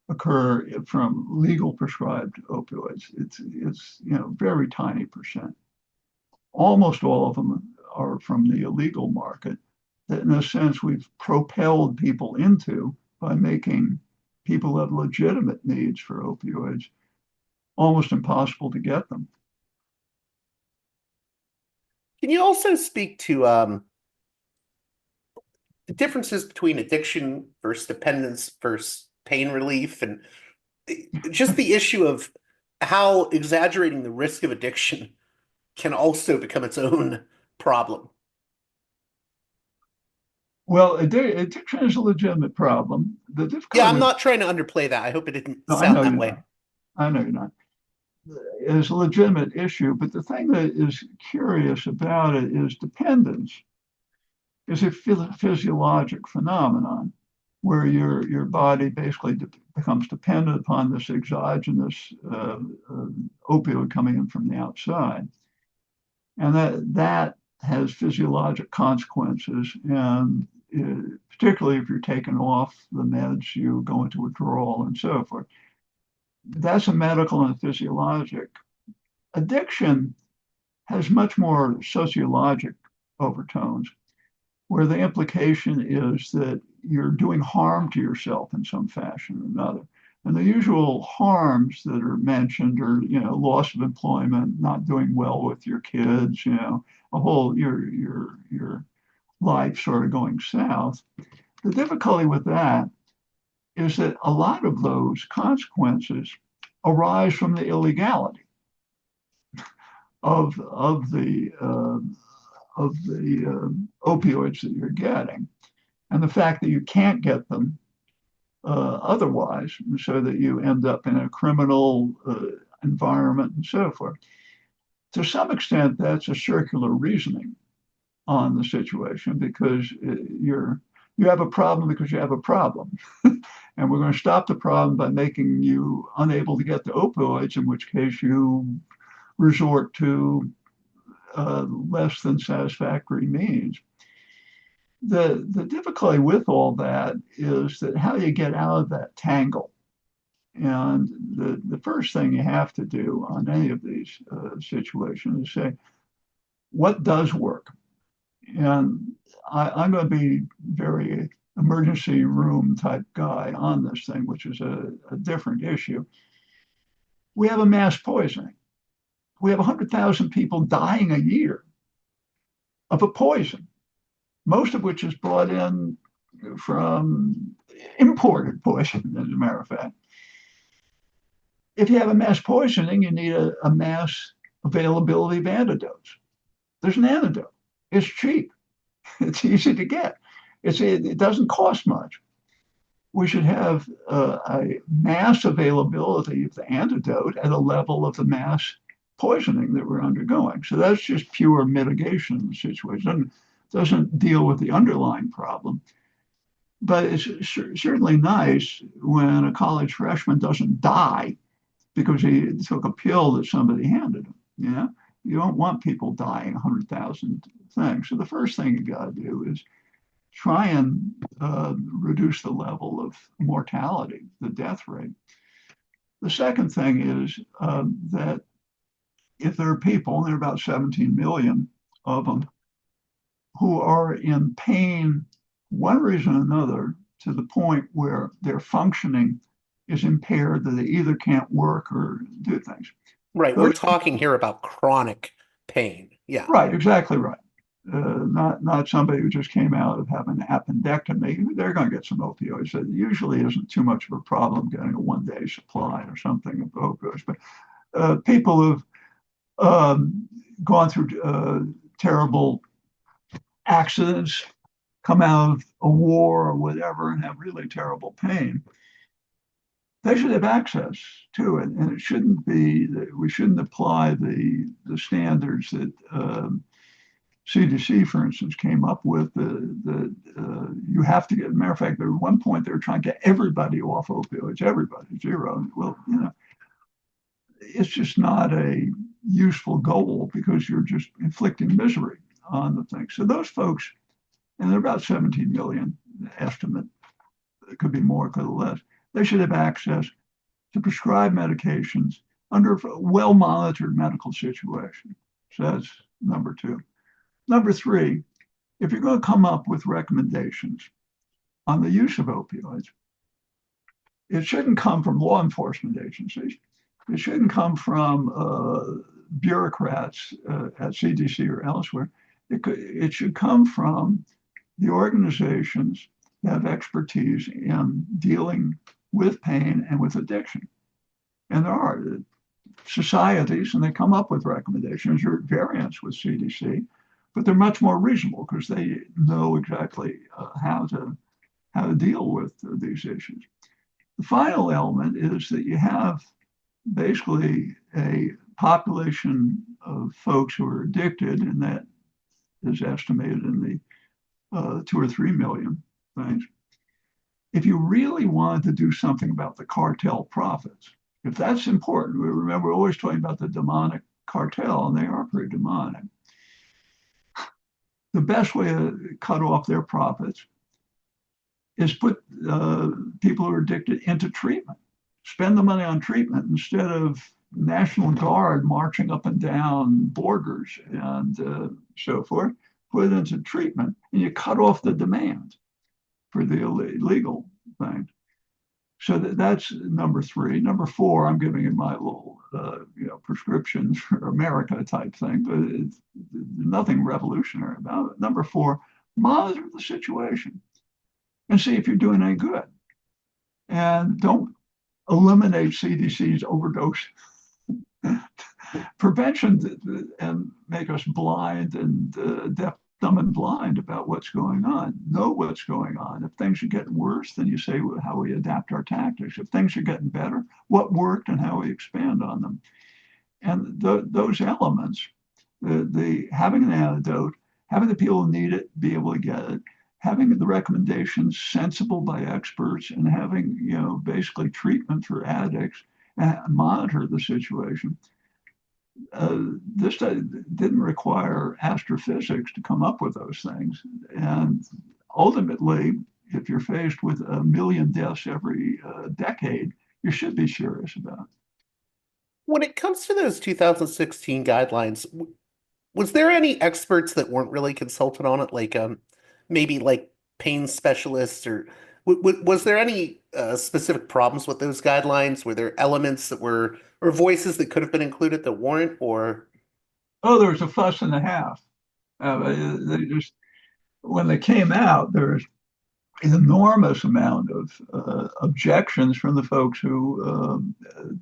[SPEAKER 2] occur from legal prescribed opioids. It's very tiny percent. Almost all of them are from the illegal market that in a sense we've propelled people into by making people who have legitimate needs for opioids almost impossible to get them.
[SPEAKER 1] Can you also speak to the differences between addiction versus dependence versus pain relief and just the issue of how exaggerating the risk of addiction can also become its own problem?
[SPEAKER 2] Well, addiction is a legitimate problem. The
[SPEAKER 1] Yeah,
[SPEAKER 2] difficulty
[SPEAKER 1] I'm
[SPEAKER 2] with,
[SPEAKER 1] not trying to underplay that. I hope it didn't
[SPEAKER 2] no, I
[SPEAKER 1] sound
[SPEAKER 2] know
[SPEAKER 1] that
[SPEAKER 2] you're
[SPEAKER 1] way.
[SPEAKER 2] not. I know you're not. Is a legitimate issue, but the thing that is curious about it is dependence is a physiologic phenomenon where your body basically becomes dependent upon this exogenous opioid coming in from the outside, and that has physiologic consequences. And particularly if you're taken off the meds, you go into withdrawal and so forth. That's a medical and physiologic. Addiction has much more sociologic overtones, where the implication is that you're doing harm to yourself in some fashion or another. And the usual harms that are mentioned are, loss of employment, not doing well with your kids, a whole your life sort of going south. The difficulty with that is that a lot of those consequences arise from the illegality of the opioids that you're getting, and the fact that you can't get them otherwise, so that you end up in a criminal environment and so forth. To some extent, that's a circular reasoning on the situation because you have a problem because you have a problem. And we're going to stop the problem by making you unable to get the opioids, in which case you resort to less than satisfactory means. The difficulty with all that is that how you get out of that tangle. And the first thing you have to do on any of these situations is say, what does work? And I'm going to be very emergency room type guy on this thing, which is a different issue. We have a mass poisoning. We have 100,000 people dying a year of a poison, most of which is brought in from imported poison, as a matter of fact. If you have a mass poisoning, you need a mass availability of antidotes. There's an antidote. It's cheap. It's easy to get. It doesn't cost much. We should have a mass availability of the antidote at a level of the mass poisoning that we're undergoing. So that's just pure mitigation of the situation. Doesn't deal with the underlying problem. But it's certainly nice when a college freshman doesn't die because he took a pill that somebody handed him. You don't want people dying 100,000 things. So the first thing you got to do is try and reduce the level of mortality, the death rate. The second thing is that if there are people, and there are about 17 million of them, who are in pain, one reason or another, to the point where their functioning is impaired, that they either can't work or do things.
[SPEAKER 1] Right. We're
[SPEAKER 2] Those,
[SPEAKER 1] talking here about chronic pain. Yeah.
[SPEAKER 2] right, exactly right. Not somebody who just came out of having an appendectomy. They're going to get some opioids. It usually isn't too much of a problem getting a one-day supply or something of opioids. But people who've um, gone through terrible accidents, come out of a war or whatever, and have really terrible pain. They should have access to it, and it shouldn't be. We shouldn't apply the standards that CDC, for instance, came up with. You have to get. Matter of fact, at one point they were trying to get everybody off opioids. Everybody, zero. Well, it's just not a useful goal because you're just inflicting misery on the thing. So those folks, and they're about 17 million estimate. It could be more, it could be less. They should have access to prescribed medications under a well-monitored medical situation. So that's number two. Number three, if you're going to come up with recommendations on the use of opioids, it shouldn't come from law enforcement agencies. It shouldn't come from bureaucrats at CDC or elsewhere. It should come from the organizations that have expertise in dealing with pain and with addiction. And there are societies, and they come up with recommendations or variants with CDC, but they're much more reasonable because they know exactly how to deal with these issues. The final element is that you have basically a population of folks who are addicted, and that is estimated in the 2 or 3 million things. If you really wanted to do something about the cartel profits, if that's important, we remember we're always talking about the demonic cartel, and they are pretty demonic. The best way to cut off their profits is put people who are addicted into treatment. Spend the money on treatment instead of National Guard marching up and down borders and so forth. Put it into treatment, and you cut off the demand for the illegal thing. So that's number three. Number four, I'm giving it my little, prescriptions for America type thing, but it's nothing revolutionary about it. Number four, monitor the situation and see if you're doing any good. And don't eliminate CDC's overdose prevention and make us blind and deaf, dumb, and blind about what's going on. Know what's going on. If things are getting worse, then you say how we adapt our tactics. If things are getting better, what worked and how we expand on them. And those elements, the having an antidote, having the people who need it be able to get it, having the recommendations sensible by experts, and having basically treatment for addicts and monitor the situation. This didn't require astrophysics to come up with those things. And ultimately, if you're faced with 1 million deaths every decade, you should be serious about it.
[SPEAKER 1] When it comes to those 2016 guidelines, was there any experts that weren't really consulted on it, like maybe like pain specialists, or was there any specific problems with those guidelines? Were there elements that were, or voices that could have been included that weren't, or?
[SPEAKER 2] Oh, there was a fuss and a half. They just, when they came out, there was an enormous amount of objections from the folks who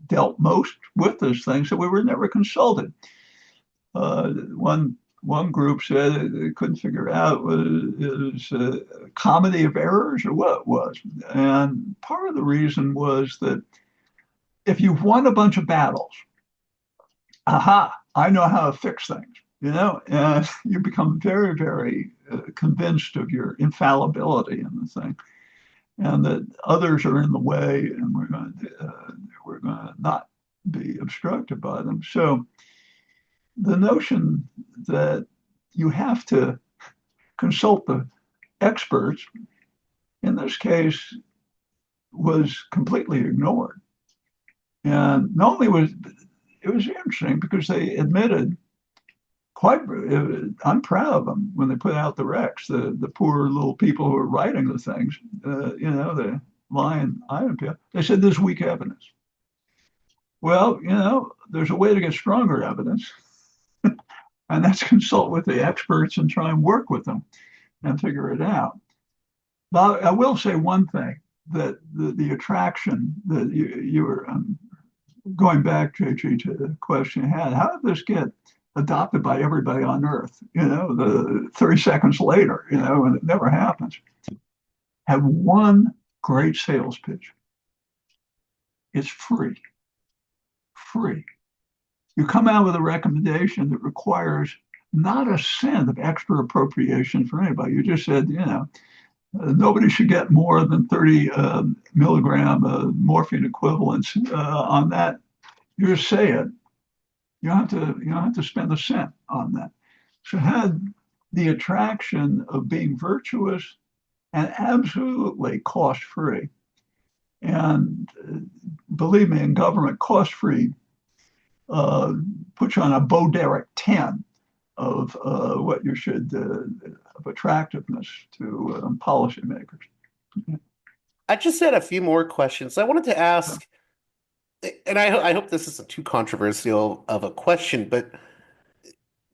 [SPEAKER 2] dealt most with those things, so we were never consulted. One group said they couldn't figure out whether it was a comedy of errors or what it was. And part of the reason was that if you've won a bunch of battles, I know how to fix things, and you become very, very convinced of your infallibility in the thing, and that others are in the way, and we're going to not be obstructed by them. So the notion that you have to consult the experts in this case was completely ignored. And not only was it was interesting because they admitted I'm proud of them when they put out the recs, the poor little people who are writing the things, the lying item people. They said there's weak evidence. Well, there's a way to get stronger evidence. And that's consult with the experts and try and work with them and figure it out. But I will say one thing, that the attraction that you were going back, JG, to the question you had, how did this get adopted by everybody on Earth? The 30 seconds later, and it never happens. Have one great sales pitch. It's free, free. You come out with a recommendation that requires not a cent of extra appropriation for anybody. You just said, nobody should get more than 30 milligram morphine equivalents on that. You just say it. You don't have to spend a cent on that. So it had the attraction of being virtuous and absolutely cost free. And believe me, in government, cost free puts you on a Bo Derek 10 of what you should of attractiveness to policymakers.
[SPEAKER 1] I just had a few more questions. I wanted to ask, and I hope this isn't too controversial of a question, but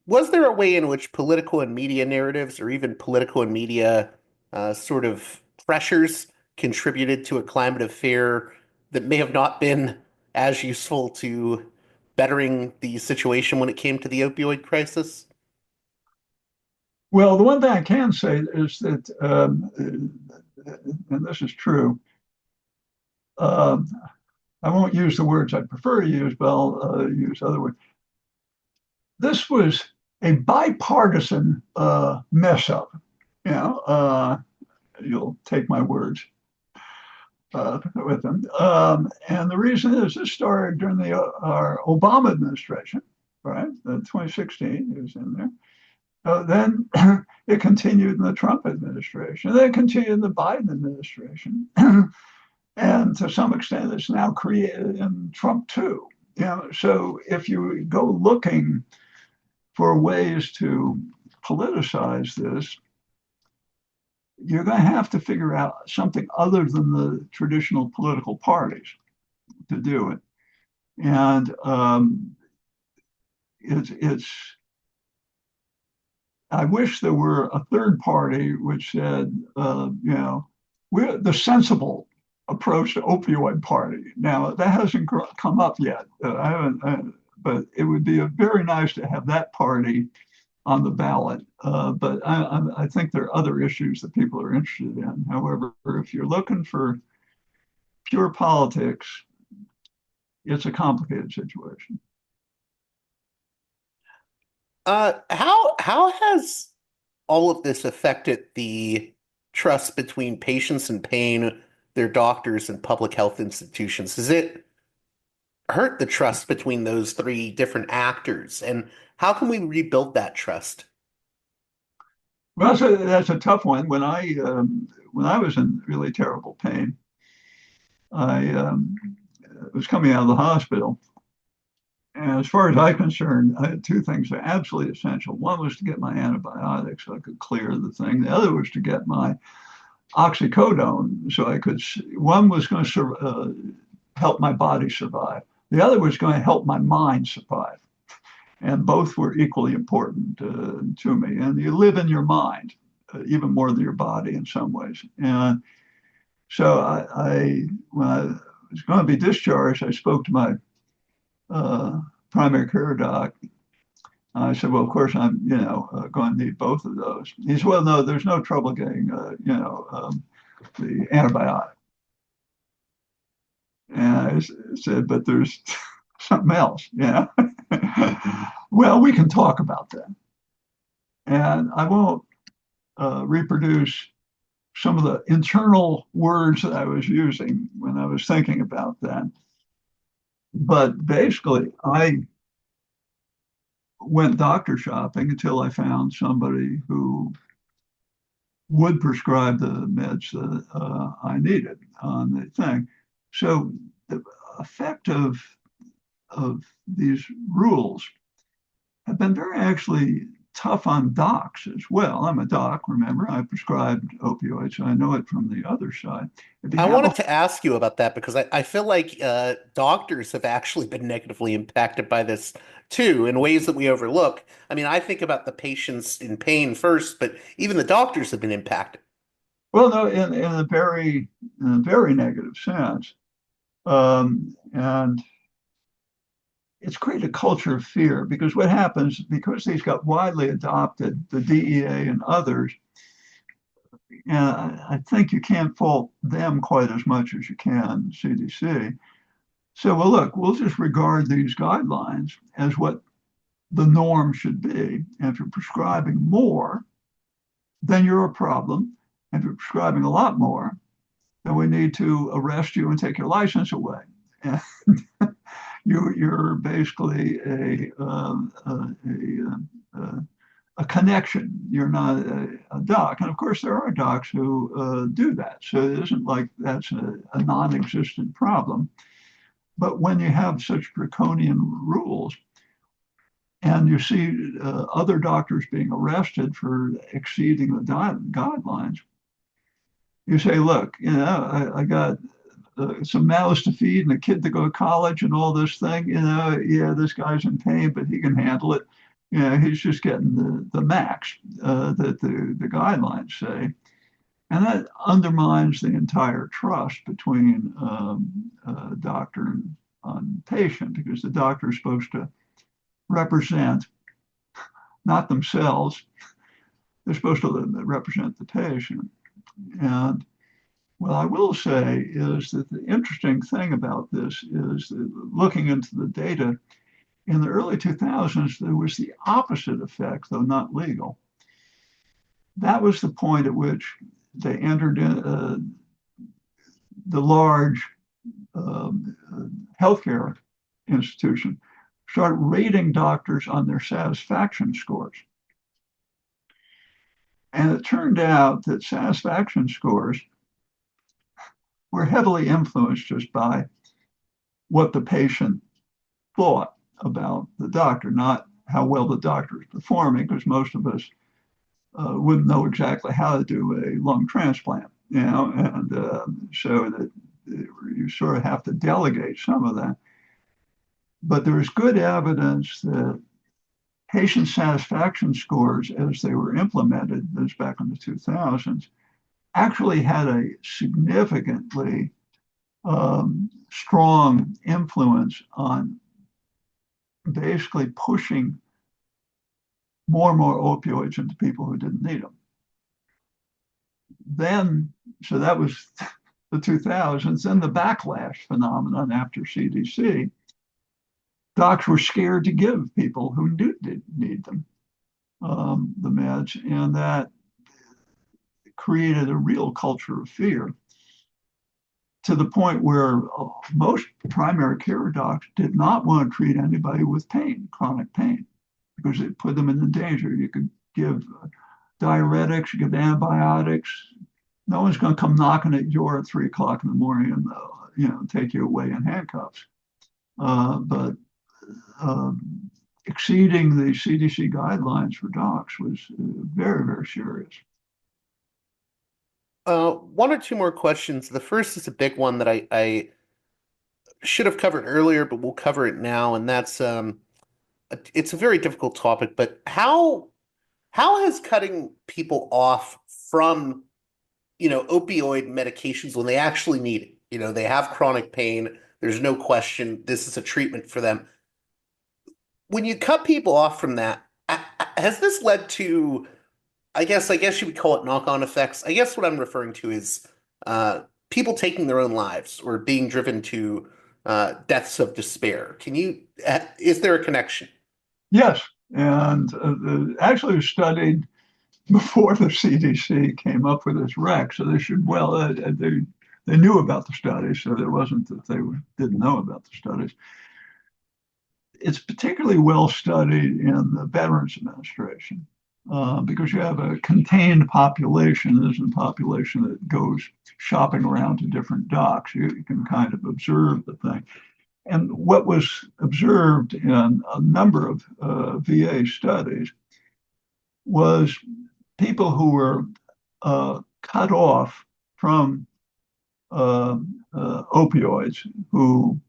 [SPEAKER 1] was there a way in which political and media narratives, or even political and media sort of pressures, contributed to a climate of fear that may have not been as useful to bettering the situation when it came to the opioid crisis?
[SPEAKER 2] Well, the one thing I can say is that, and this is true, um, I won't use the words I prefer to use, but I'll use other words. This was a bipartisan mess up. You'll take my words with them. And the reason is this started during our Obama administration, right? 2016, it was in there. Then it continued in the Trump administration. Then it continued in the Biden administration. And to some extent, it's now created in Trump too. So if you go looking for ways to politicize this, you're going to have to figure out something other than the traditional political parties to do it. And it's I wish there were a third party which said, we're the sensible approach to opioid party. Now that hasn't come up yet. I haven't, but it would be very nice to have that party on the ballot. But I think there are other issues that people are interested in. However, if you're looking for pure politics, it's a complicated situation.
[SPEAKER 1] How has all of this affected the trust between patients in pain, their doctors, and public health institutions? Has it hurt the trust between those three different actors? And how can we rebuild that trust?
[SPEAKER 2] Well, that's a tough one. When I was in really terrible pain, I was coming out of the hospital. And as far as I'm concerned, I had two things that are absolutely essential. One was to get my antibiotics so I could clear the thing. The other was to get my oxycodone so I could. One was going to help my body survive. The other was going to help my mind survive. And both were equally important to me. And you live in your mind even more than your body in some ways. And so when I was going to be discharged, I spoke to my primary care doc. I said, well, of course, I'm, going to need both of those. He said, well, no, there's no trouble getting, the antibiotic. And I said, but there's something else, Well, we can talk about that. And I won't reproduce some of the internal words that I was using when I was thinking about that. But basically, I went doctor shopping until I found somebody who would prescribe the meds that I needed on the thing. So the effect of these rules have been very actually tough on docs as well. I'm a doc, remember, I prescribed opioids, so I know it from the other side. If you
[SPEAKER 1] I
[SPEAKER 2] have
[SPEAKER 1] wanted to ask you about that because I feel like doctors have actually been negatively impacted by this too, in ways that we overlook. I mean, I think about the patients in pain first, but even the doctors have been impacted.
[SPEAKER 2] well, no, in a very negative sense. And it's created a culture of fear because what happens, because these got widely adopted, the DEA and others, and I think you can't fault them quite as much as you can CDC. So, well, look, we'll just regard these guidelines as what the norm should be. And if you're prescribing more, then you're a problem. And if you're prescribing a lot more, then we need to arrest you and take your license away. And you're basically a connection. You're not a doc. And of course, there are docs who do that. So it isn't like that's a non-existent problem. But when you have such draconian rules, and you see other doctors being arrested for exceeding the guidelines, you say, look, I got some mouths to feed and a kid to go to college and all this thing. Yeah, this guy's in pain, but he can handle it. He's just getting the max that the guidelines say. And that undermines the entire trust between doctor and patient, because the doctor is supposed to represent not themselves, they're supposed to represent the patient. And what I will say is that the interesting thing about this is that looking into the data, in the early 2000s, there was the opposite effect, though not legal. That was the point at which they entered in the large healthcare institution, started rating doctors on their satisfaction scores. And it turned out that satisfaction scores were heavily influenced just by what the patient thought about the doctor, not how well the doctor is performing, because most of us wouldn't know exactly how to do a lung transplant, and so that you sort of have to delegate some of that. But there's good evidence that patient satisfaction scores, as they were implemented, this back in the 2000s, actually had a significantly strong influence on basically pushing more and more opioids into people who didn't need them. Then, so that was the 2000s. Then the backlash phenomenon after CDC, docs were scared to give people who did need them the meds, and that created a real culture of fear, to the point where most primary care docs did not want to treat anybody with pain, chronic pain, because it put them in danger. You could give diuretics, you give antibiotics. No one's going to come knocking at your door at 3 o'clock in the morning and take you away in handcuffs. But exceeding the CDC guidelines for docs was very, very serious.
[SPEAKER 1] One or two more questions. The first is a big one that I should have covered earlier, but we'll cover it now, and that's it's a very difficult topic. But how has cutting people off from opioid medications when they actually need it? They have chronic pain. There's no question this is a treatment for them. When you cut people off from that, has this led to, I guess you would call it knock-on effects? I guess what I'm referring to is people taking their own lives or being driven to deaths of despair. Is there a connection?
[SPEAKER 2] Yes, and actually it was studied before the CDC came up with this rec, so they knew about the studies, so it wasn't that they didn't know about the studies. It's particularly well studied in the Veterans Administration because you have a contained population. It isn't a population that goes shopping around to different docs. You can kind of observe the thing. And what was observed in a number of VA studies was people who were cut off from opioids, who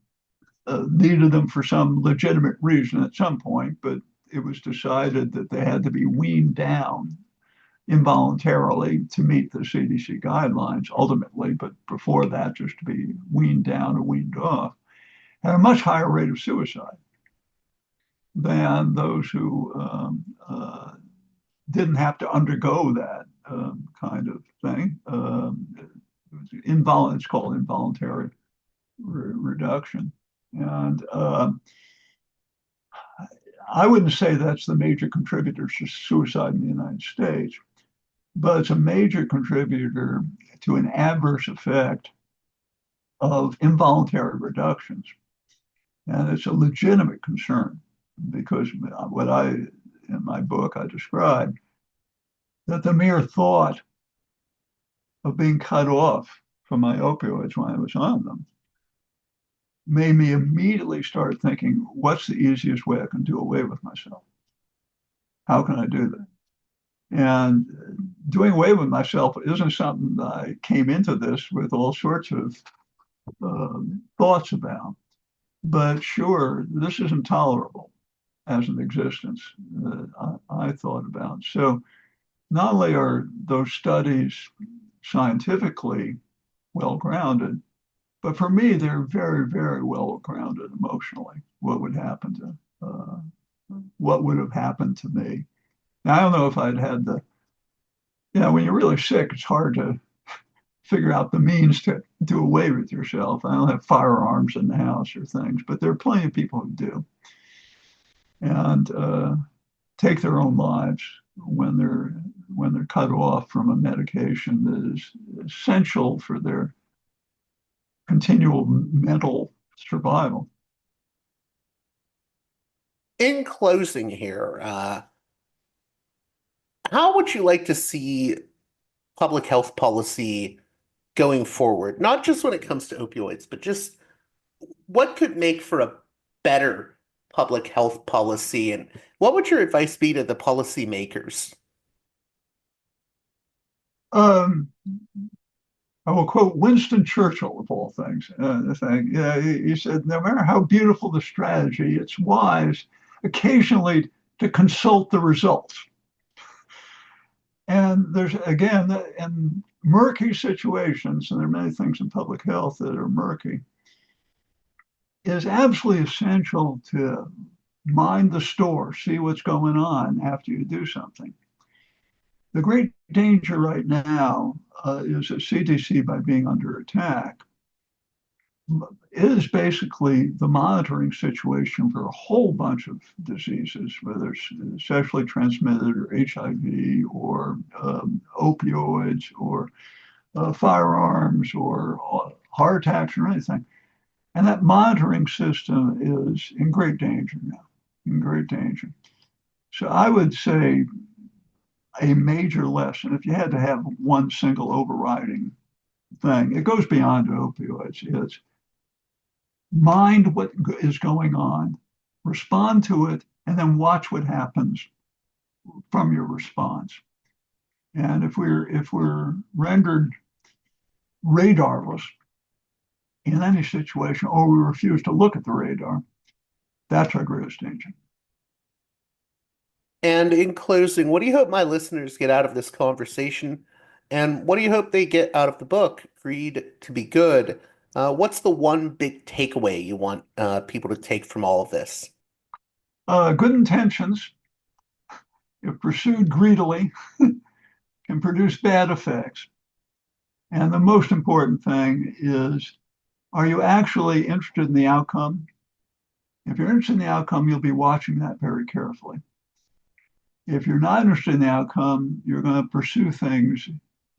[SPEAKER 2] needed them for some legitimate reason at some point, but it was decided that they had to be weaned down involuntarily to meet the CDC guidelines ultimately, but before that, just to be weaned down or weaned off, had a much higher rate of suicide. than those who didn't have to undergo that kind of thing. It's called involuntary reduction. And I wouldn't say that's the major contributor to suicide in the United States, but it's a major contributor to an adverse effect of involuntary reductions. And it's a legitimate concern because in my book, I described that the mere thought of being cut off from my opioids when I was on them made me immediately start thinking, what's the easiest way I can do away with myself? How can I do that? And doing away with myself isn't something that I came into this with all sorts of thoughts about. But sure, this isn't tolerable as an existence that I thought about. So not only are those studies scientifically well grounded, but for me, they're very, very well grounded emotionally. What would have happened to me? Now, I don't know if I'd had when you're really sick, it's hard to figure out the means to do away with yourself. I don't have firearms in the house or things, but there are plenty of people who do and take their own lives when they're cut off from a medication that is essential for their continual mental survival.
[SPEAKER 1] In closing here, how would you like to see public health policy going forward? Not just when it comes to opioids, but just what could make for a better public health policy? And what would your advice be to the policymakers?
[SPEAKER 2] Um, I will quote Winston Churchill of all things. He said, "No matter how beautiful the strategy, it's wise occasionally to consult the results." And there's again in murky situations, and there are many things in public health that are murky. It is absolutely essential to mind the store, see what's going on after you do something. The great danger right now is that CDC, by being under attack, is basically the monitoring situation for a whole bunch of diseases, whether it's sexually transmitted or HIV or opioids or firearms or heart attacks or anything. And that monitoring system is in great danger now, in great danger. So I would say a major lesson, if you had to have one single overriding thing, it goes beyond opioids. It's mind what is going on, respond to it, and then watch what happens from your response. And if we're rendered radarless in any situation, or we refuse to look at the radar, that's our greatest danger.
[SPEAKER 1] And in closing, what do you hope my listeners get out of this conversation? And what do you hope they get out of the book, Read to Be Good? What's the one big takeaway you want people to take from all of this?
[SPEAKER 2] Good intentions, if pursued greedily, can produce bad effects. And the most important thing is, are you actually interested in the outcome? If you're interested in the outcome, you'll be watching that very carefully. If you're not interested in the outcome, you're going to pursue things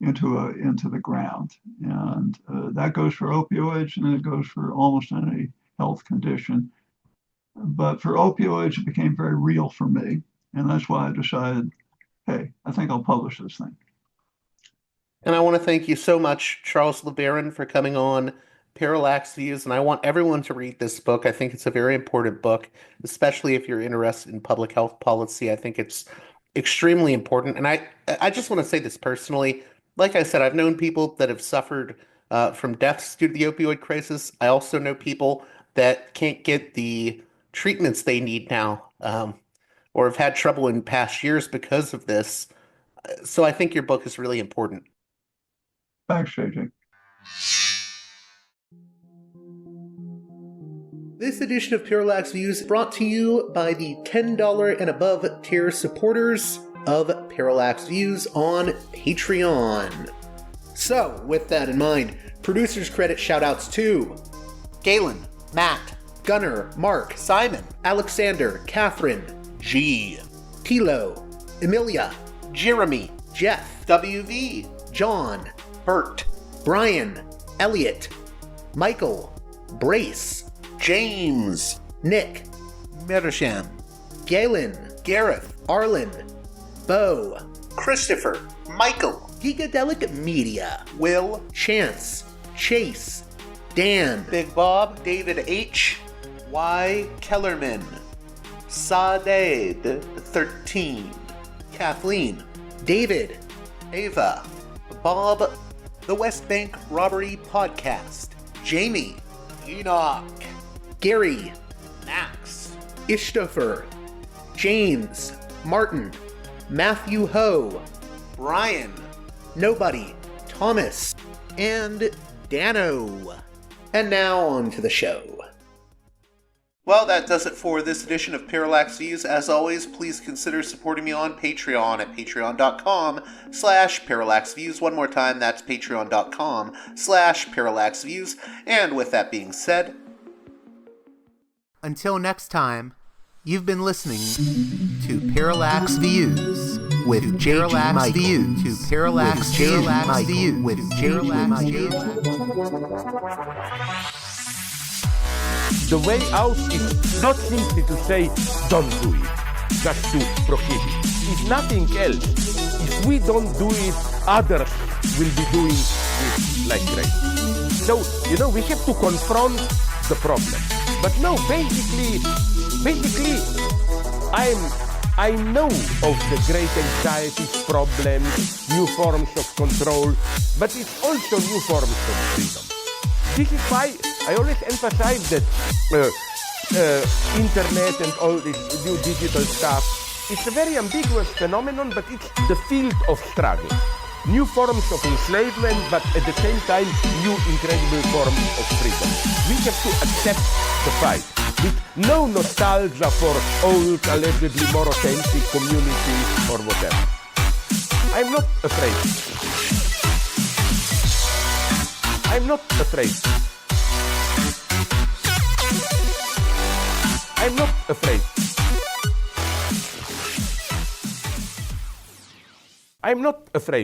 [SPEAKER 2] into the ground. And that goes for opioids and it goes for almost any health condition. But for opioids, it became very real for me. And that's why I decided, hey, I think I'll publish this thing.
[SPEAKER 1] And I want to thank you so much, Charles LeBaron, for coming on Parallax Views. And I want everyone to read this book. I think it's a very important book, especially if you're interested in public health policy. I think it's extremely important. And I just want to say this personally. Like I said, I've known people that have suffered from deaths due to the opioid crisis. I also know people that can't get the treatments they need now, or have had trouble in past years because of this. So I think your book is really important.
[SPEAKER 2] Thanks, JJ.
[SPEAKER 1] This edition of Parallax Views is brought to you by the $10 and above tier supporters of Parallax Views on Patreon. So, with that in mind, producers credit shoutouts to Galen, Matt, Gunnar, Mark, Simon, Alexander, Catherine, G, Tilo, Emilia, Jeremy, Jeff, WV, John, Bert, Brian, Elliot, Michael, Brace, James, Nick, Mersham, Galen, Gareth, Arlen, Bo, Christopher, Michael, Gigadelic Media, Will, Chance, Chase, Dan, Big Bob, David H, Y, Kellerman, Sadeed 13, Kathleen, David, Ava, Bob, The West Bank Robbery Podcast, Jamie, Enoch, Gary, Max, Ishtofer, James, Martin, Matthew Ho, Brian, Nobody, Thomas, and Dano. And now on to the show. Well, that does it for this edition of Parallax Views. As always, please consider supporting me on Patreon at patreon.com/parallaxviews. One more time, that's patreon.com/parallaxviews. And with that being said, until next time, you've been listening to Parallax Views with Parallax Views to Parallax Views with Parallax Views.
[SPEAKER 3] The way out is not simply to say, don't do it, just to prohibit. It's nothing else. If we don't do it, others will be doing it like crazy. So, we have to confront the problem. But no, basically, I know of the great anxieties, problems, new forms of control, but it's also new forms of freedom. This is why I always emphasize that internet and all this new digital stuff, it's a very ambiguous phenomenon, but it's the field of struggle. New forms of enslavement, but at the same time, new incredible forms of freedom. We have to accept the fight with no nostalgia for old, allegedly more authentic communities or whatever. I'm not afraid. I'm not afraid. I'm not afraid. I'm not afraid.